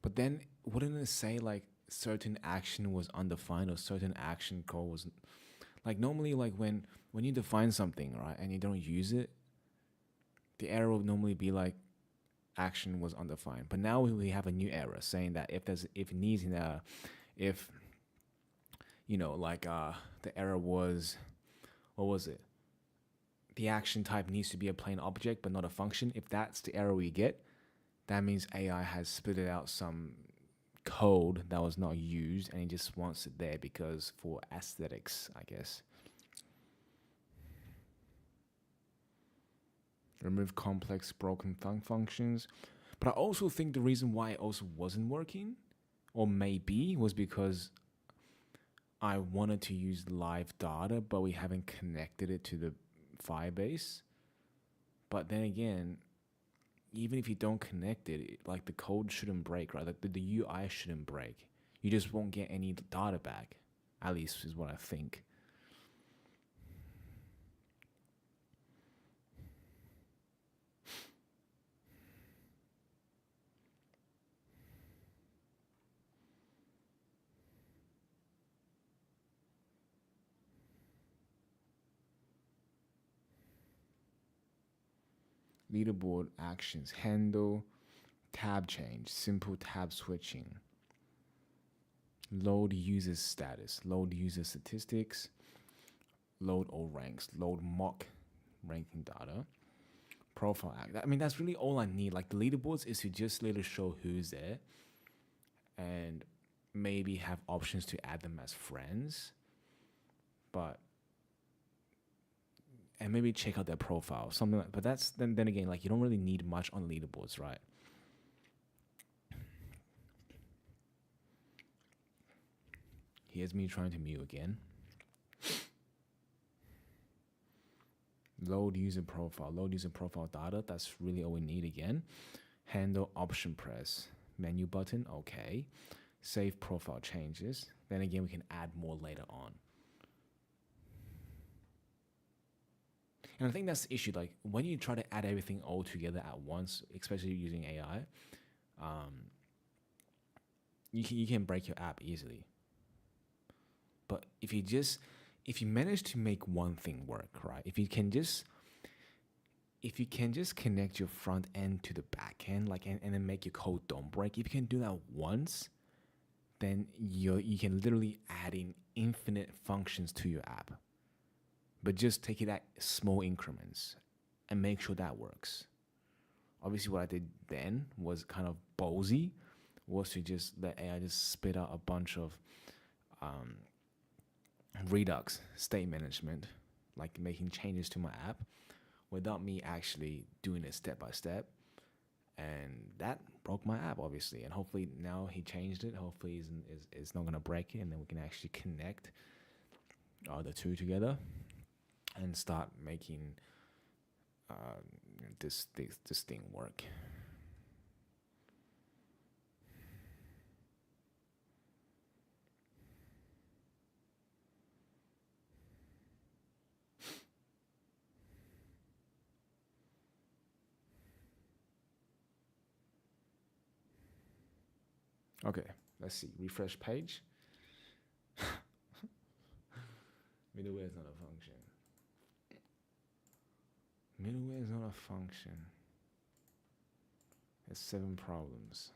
Speaker 1: But then wouldn't it say like certain action was undefined or certain action code was like normally like when you define something, right, and you don't use it, the error will normally be like action was undefined. But now we have a new error saying that if it needs if you know like the error was, what was it? The action type needs to be a plain object but not a function. If that's the error we get, that means AI has spit out some code that was not used and it just wants it there because for aesthetics, I guess. Remove complex broken functions. But I also think the reason why it also wasn't working, or maybe, was because I wanted to use live data, but we haven't connected it to the Firebase. But then again, even if you don't connect it, like the code shouldn't break, right? Like the UI shouldn't break. You just won't get any data back. At least is what I think. Leaderboard actions, handle, tab change, simple tab switching, load user status, load user statistics, load all ranks, load mock ranking data, profile act. I mean, that's really all I need. Like the leaderboards is to just let it show who's there and maybe have options to add them as friends. And maybe check out their profile, something like. But that's then again, like you don't really need much on leaderboards, right? Here's me trying to mute again. Load user profile data. That's really all we need again. Handle option press, menu button, okay. Save profile changes. Then again, we can add more later on. And I think that's the issue. Like when you try to add everything all together at once, especially using AI, you can break your app easily. But if you manage to make one thing work, right? If you can just connect your front end to the back end, like and then make your code don't break, if you can do that once, then you can literally add in infinite functions to your app. But just take it at small increments and make sure that works. Obviously, what I did then was kind of ballsy, was to just let AI just spit out a bunch of Redux state management, like making changes to my app without me actually doing it step by step. And that broke my app, obviously. And hopefully now he changed it. Hopefully it's not going to break it. And then we can actually connect the two together and start making this thing work. Okay, let's see. Refresh page. Middleware is not a function. Middleware is not a function. There's 7 problems.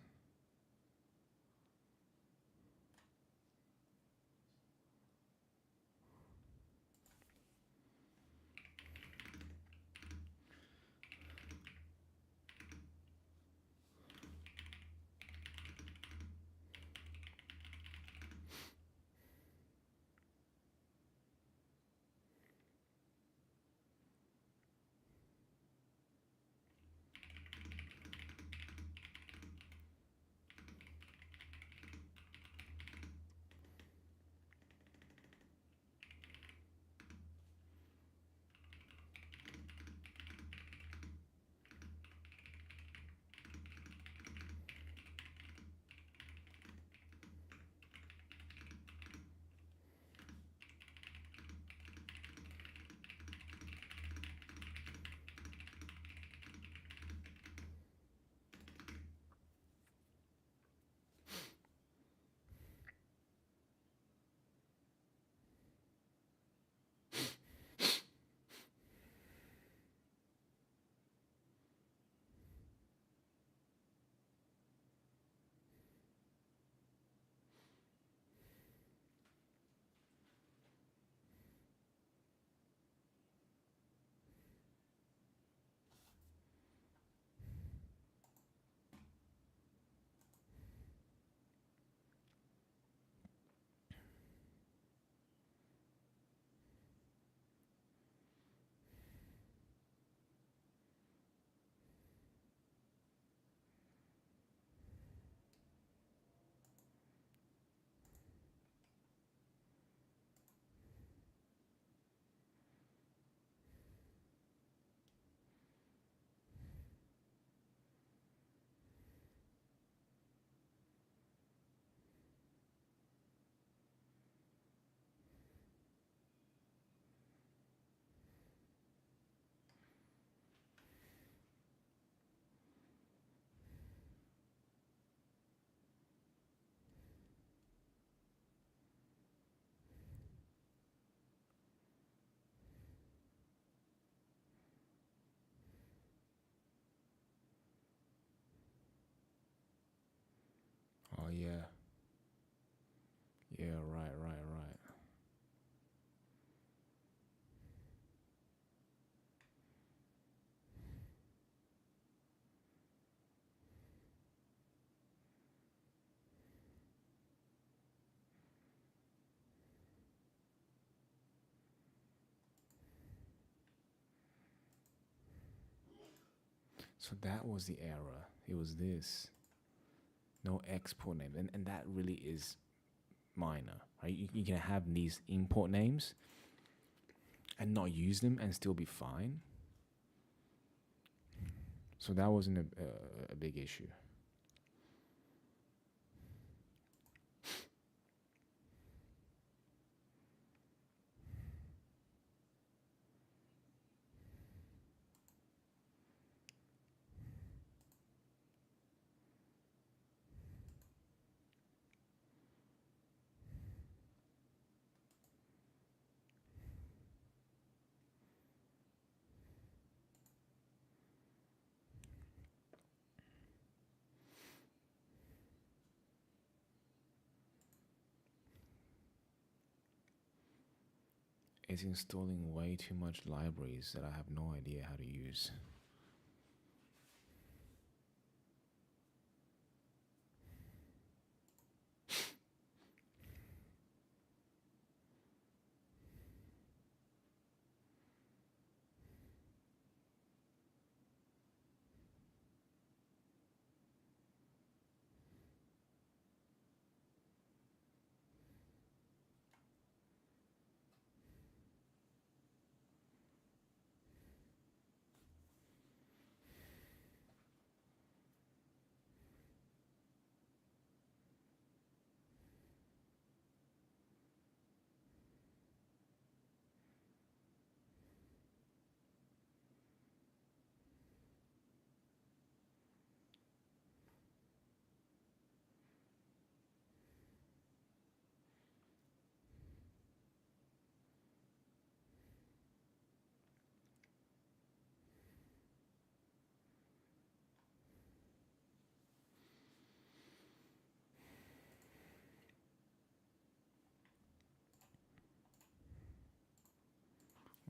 Speaker 1: Yeah, right, right, right. So that was the era. It was this. No export names. And that really is minor, right? You can have these import names and not use them and still be fine. So that wasn't a big issue. It's installing way too much libraries that I have no idea how to use.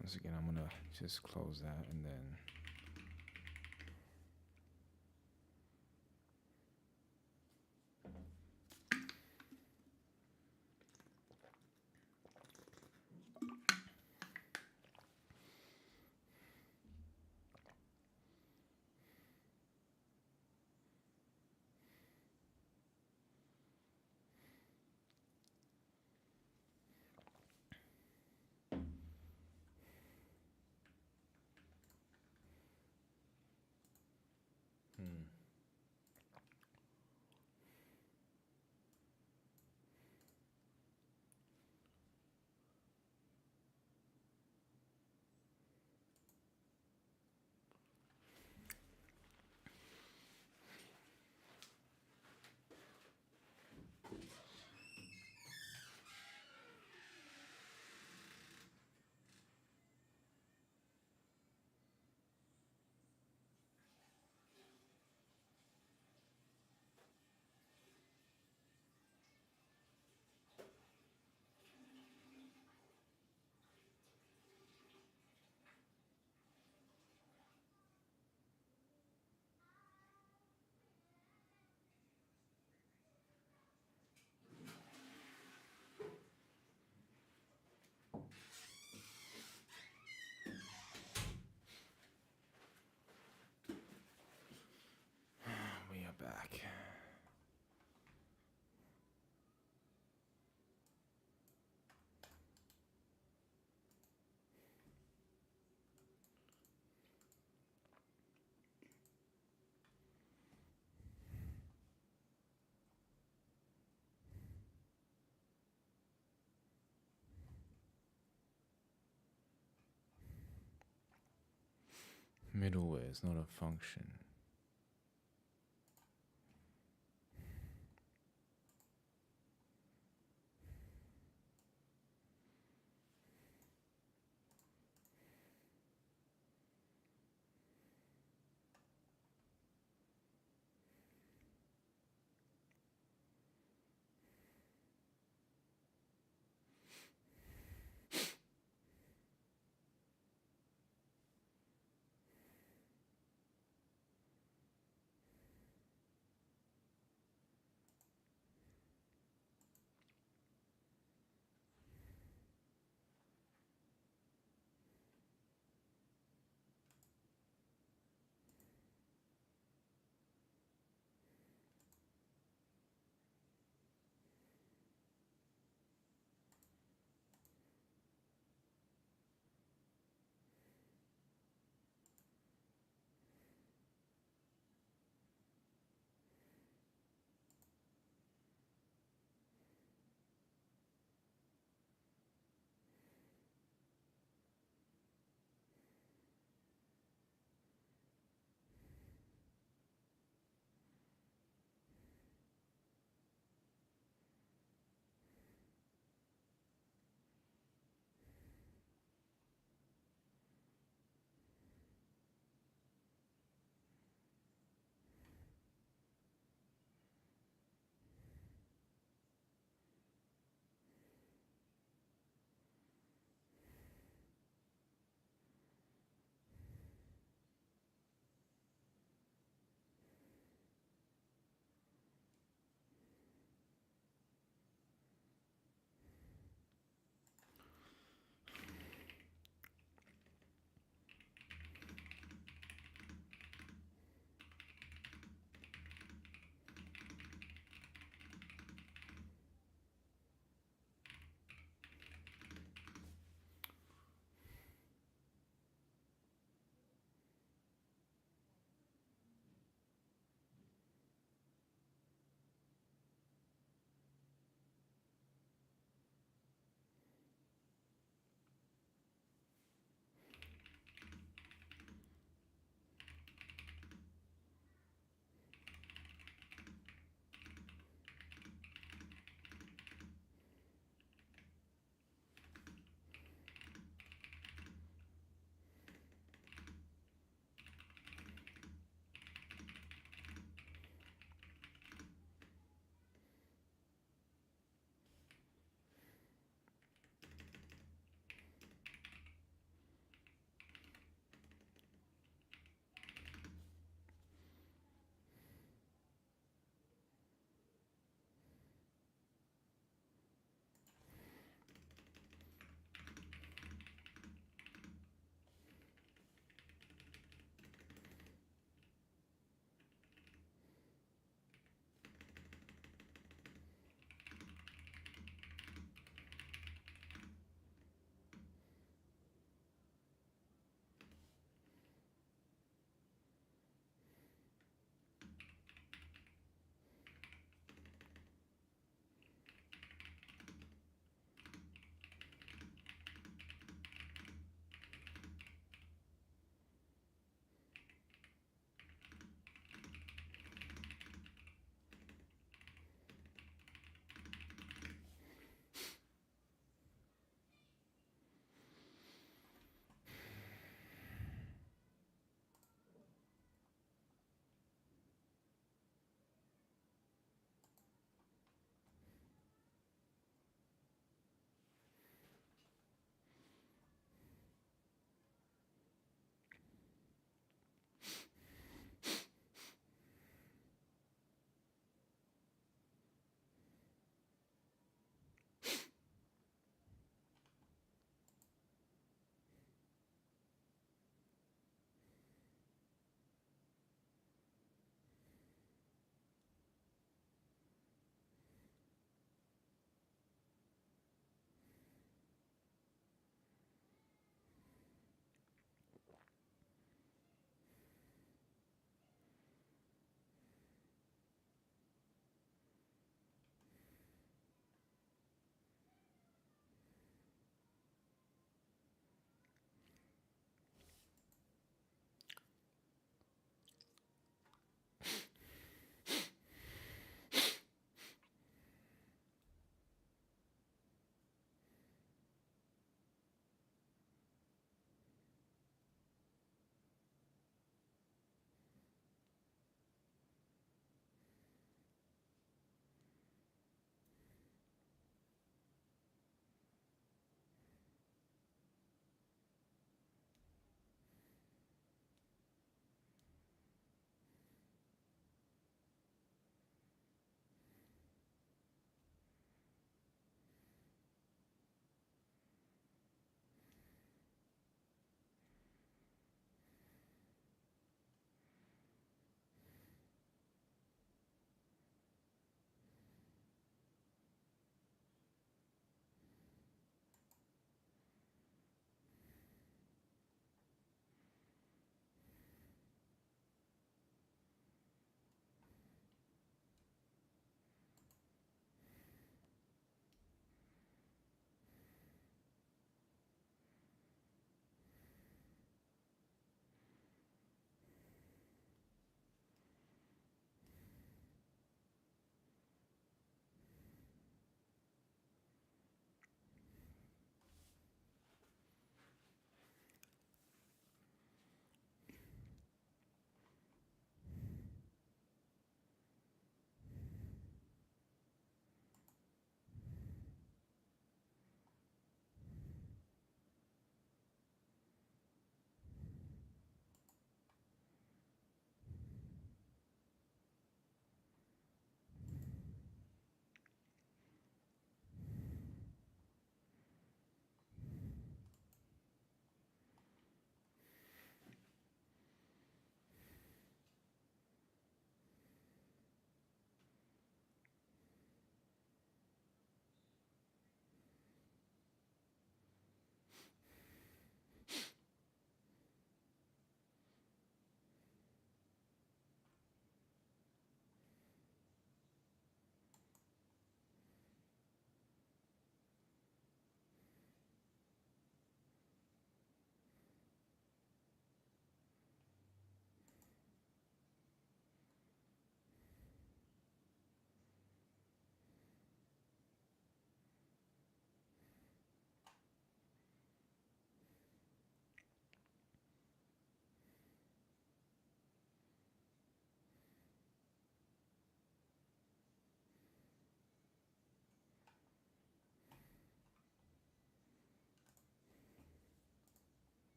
Speaker 1: Once again, I'm gonna just close that and then we are back. Middleware is not a function.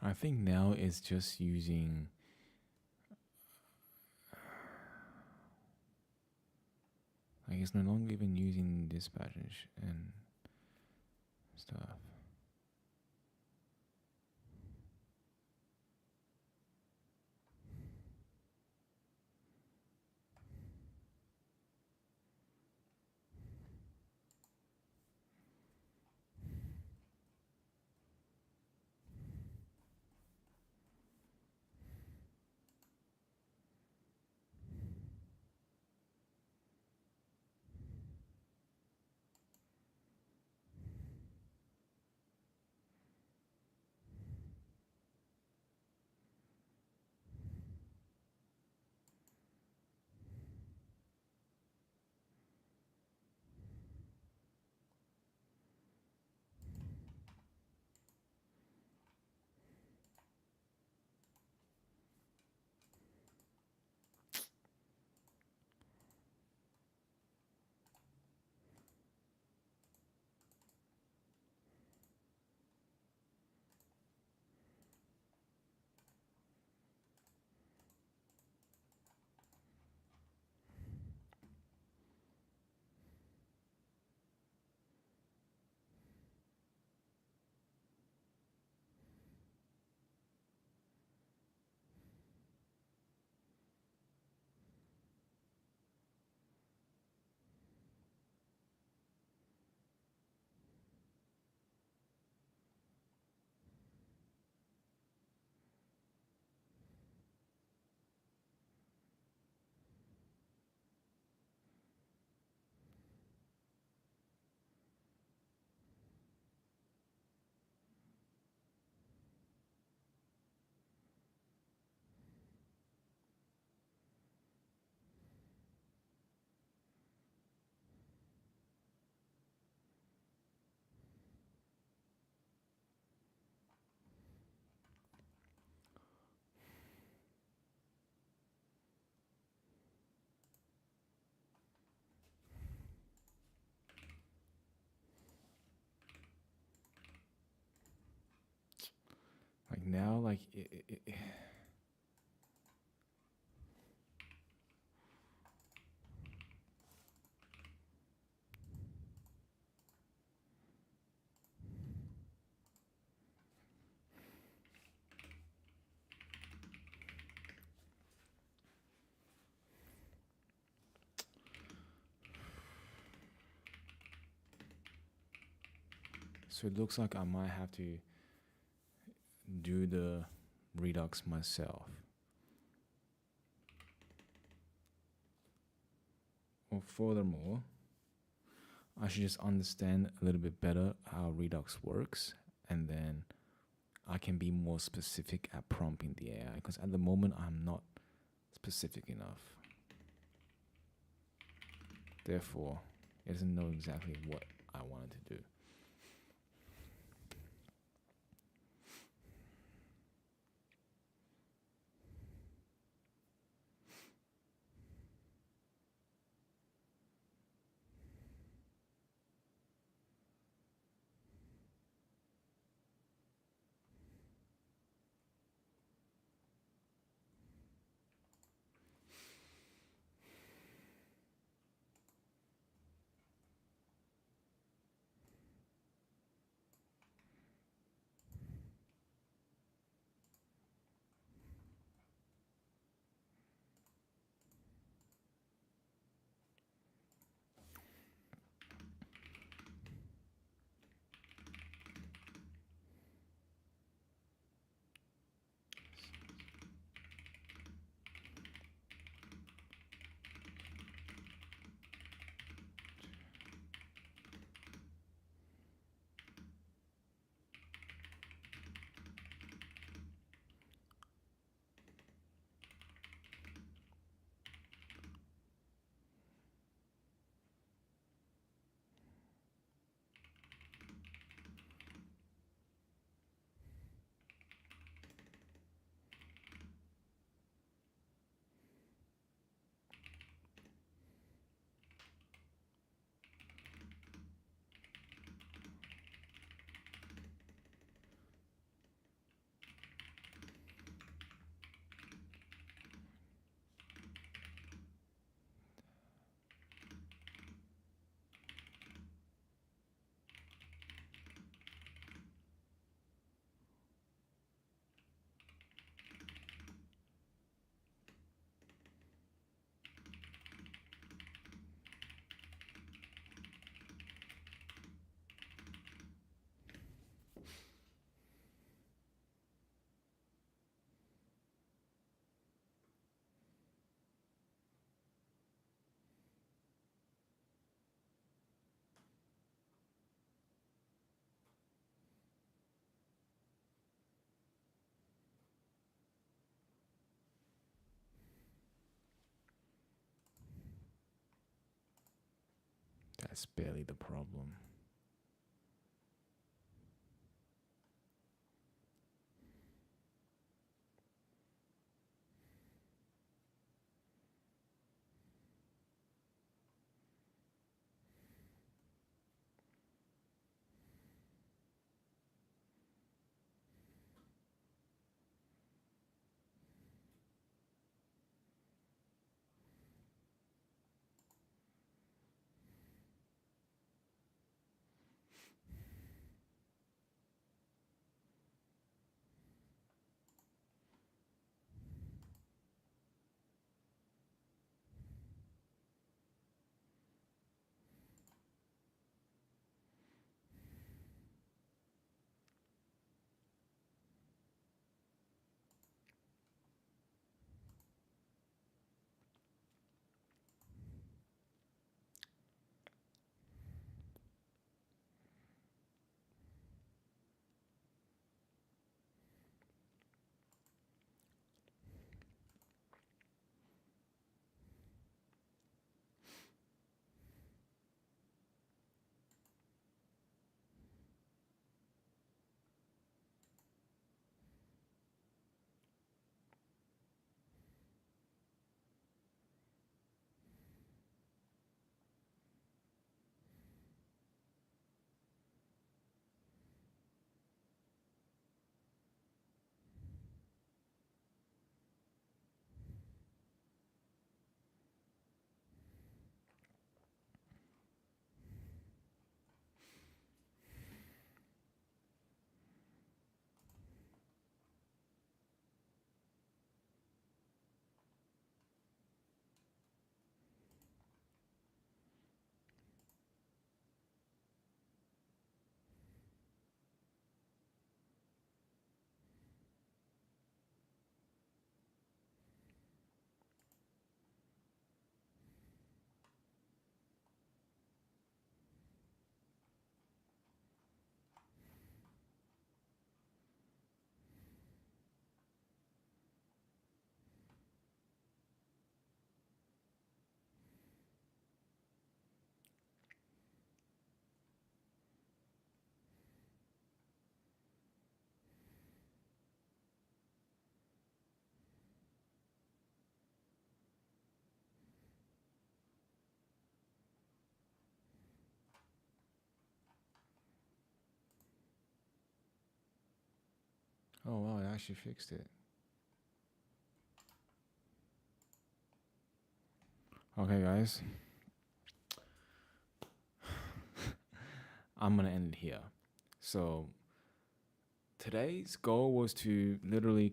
Speaker 1: I think now it's just using. Like it's no longer even using dispatch and stuff. Like now, like so it looks like I might have to do the Redux myself. Well, furthermore, I should just understand a little bit better how Redux works, and then I can be more specific at prompting the AI, because at the moment I'm not specific enough. Therefore, it doesn't know exactly what I wanted to do. That's barely the problem. Oh wow, it actually fixed it. Okay, guys. I'm gonna end it here. So today's goal was to literally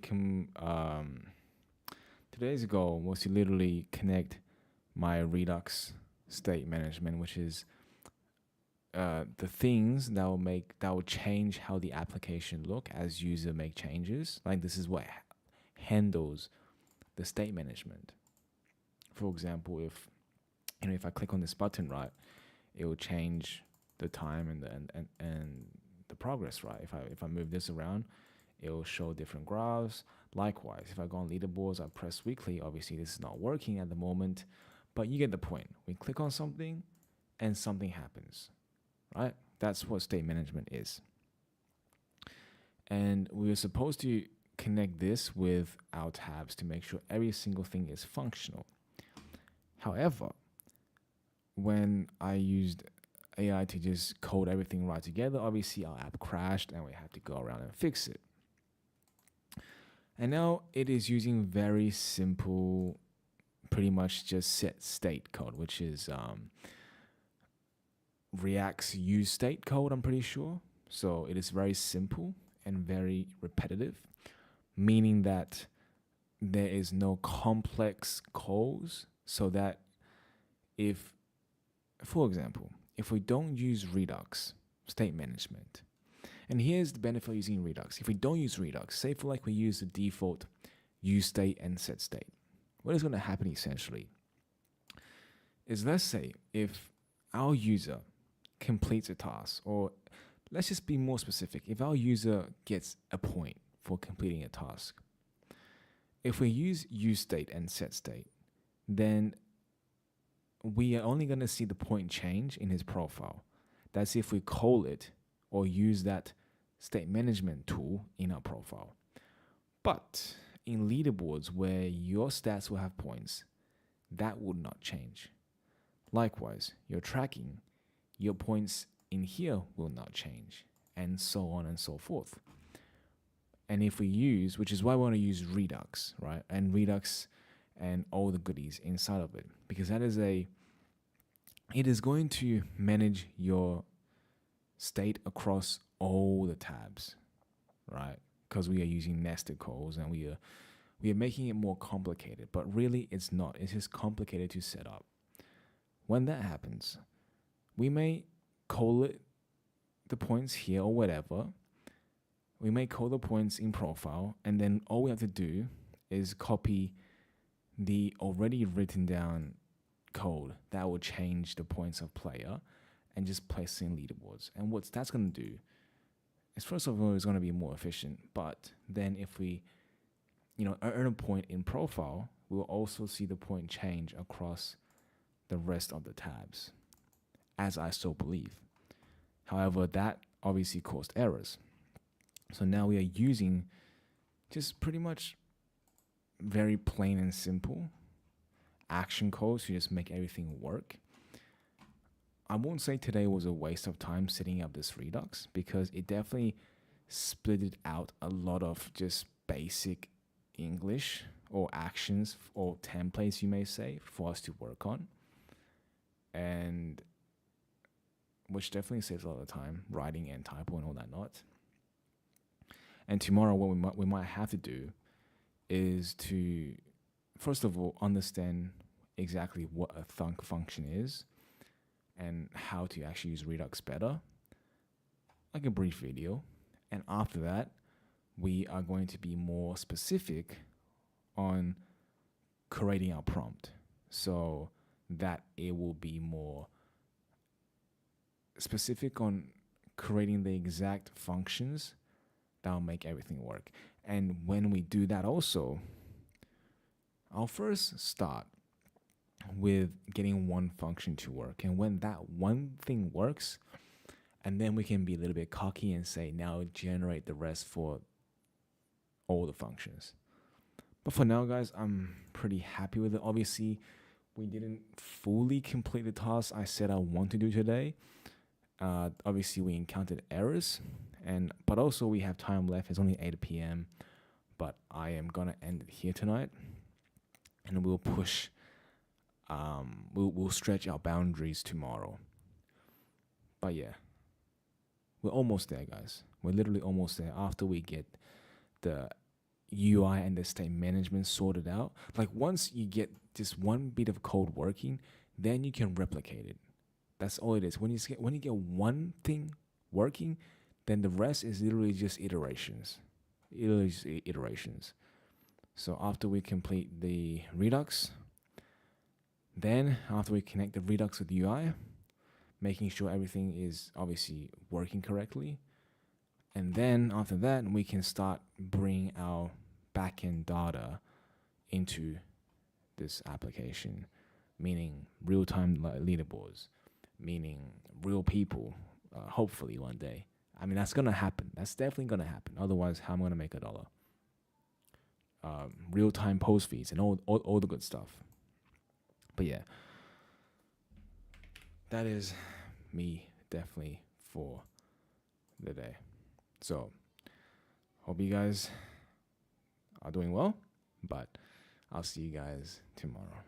Speaker 1: connect my Redux state management, which is the things that will change how the application look as user make changes. Like this is what handles the state management. For example, if I click on this button, right, it will change the time and the progress, right? If I move this around, it will show different graphs. Likewise, if I go on leaderboards, I press weekly. Obviously, this is not working at the moment, but you get the point. We click on something, and something happens, right? That's what state management is. And we were supposed to connect this with our tabs to make sure every single thing is functional. However, when I used AI to just code everything right together, obviously our app crashed and we had to go around and fix it. And now it is using very simple, pretty much just set state code, which is React's use state code, I'm pretty sure. So it is very simple and very repetitive, meaning that there is no complex calls, so that if, for example, if we don't use Redux state management, and here's the benefit of using Redux. If we don't use Redux, say for like we use the default use state and set state, what is going to happen essentially is, let's say if our user completes a task, or let's just be more specific, if our user gets a point for completing a task, if we use state and set state, then we are only going to see the point change in his profile. That's if we call it or use that state management tool in our profile. But in leaderboards where your stats will have points, that would not change. Likewise, your tracking, your points in here will not change, and so on and so forth. And if we use, which is why we want to use Redux, right? And Redux and all the goodies inside of it, because it is going to manage your state across all the tabs, right? Because we are using nested calls and we are making it more complicated, but really it's not. It's just complicated to set up. When that happens, we may call it the points here or whatever. We may call the points in profile, and then all we have to do is copy the already written down code that will change the points of player and just place it in leaderboards. And what that's going to do is, first of all, it's going to be more efficient. But then if we, earn a point in profile, we'll also see the point change across the rest of the tabs, as I so believe. However, that obviously caused errors. So now we are using just pretty much very plain and simple action codes to just make everything work. I won't say today was a waste of time setting up this Redux, because it definitely split out a lot of just basic English or actions or templates, you may say, for us to work on. And which definitely saves a lot of time, writing and typo and all that not. And tomorrow what we might have to do is to, first of all, understand exactly what a thunk function is and how to actually use Redux better, like a brief video. And after that, we are going to be more specific on creating our prompt so that it will be more specific on creating the exact functions that will make everything work. And when we do that also, I'll first start with getting one function to work. And when that one thing works, and then we can be a little bit cocky and say, now generate the rest for all the functions. But for now, guys, I'm pretty happy with it. Obviously, we didn't fully complete the task I said I want to do today. Obviously, we encountered errors, but also we have time left. It's only 8 p.m., but I am gonna end it here tonight, and we'll push. We'll stretch our boundaries tomorrow. But yeah, we're almost there, guys. We're literally almost there. After we get the UI and the state management sorted out, like once you get this one bit of code working, then you can replicate it. That's all it is. When you get one thing working, then the rest is literally just iterations. So after we complete the Redux, then after we connect the Redux with the UI, making sure everything is obviously working correctly, and then after that, we can start bringing our backend data into this application, meaning real-time leaderboards, meaning real people, hopefully one day. I mean, that's going to happen. That's definitely going to happen. Otherwise, how am I going to make $1? Real-time post feeds and all the good stuff. But yeah, that is me definitely for the day. So, hope you guys are doing well, but I'll see you guys tomorrow.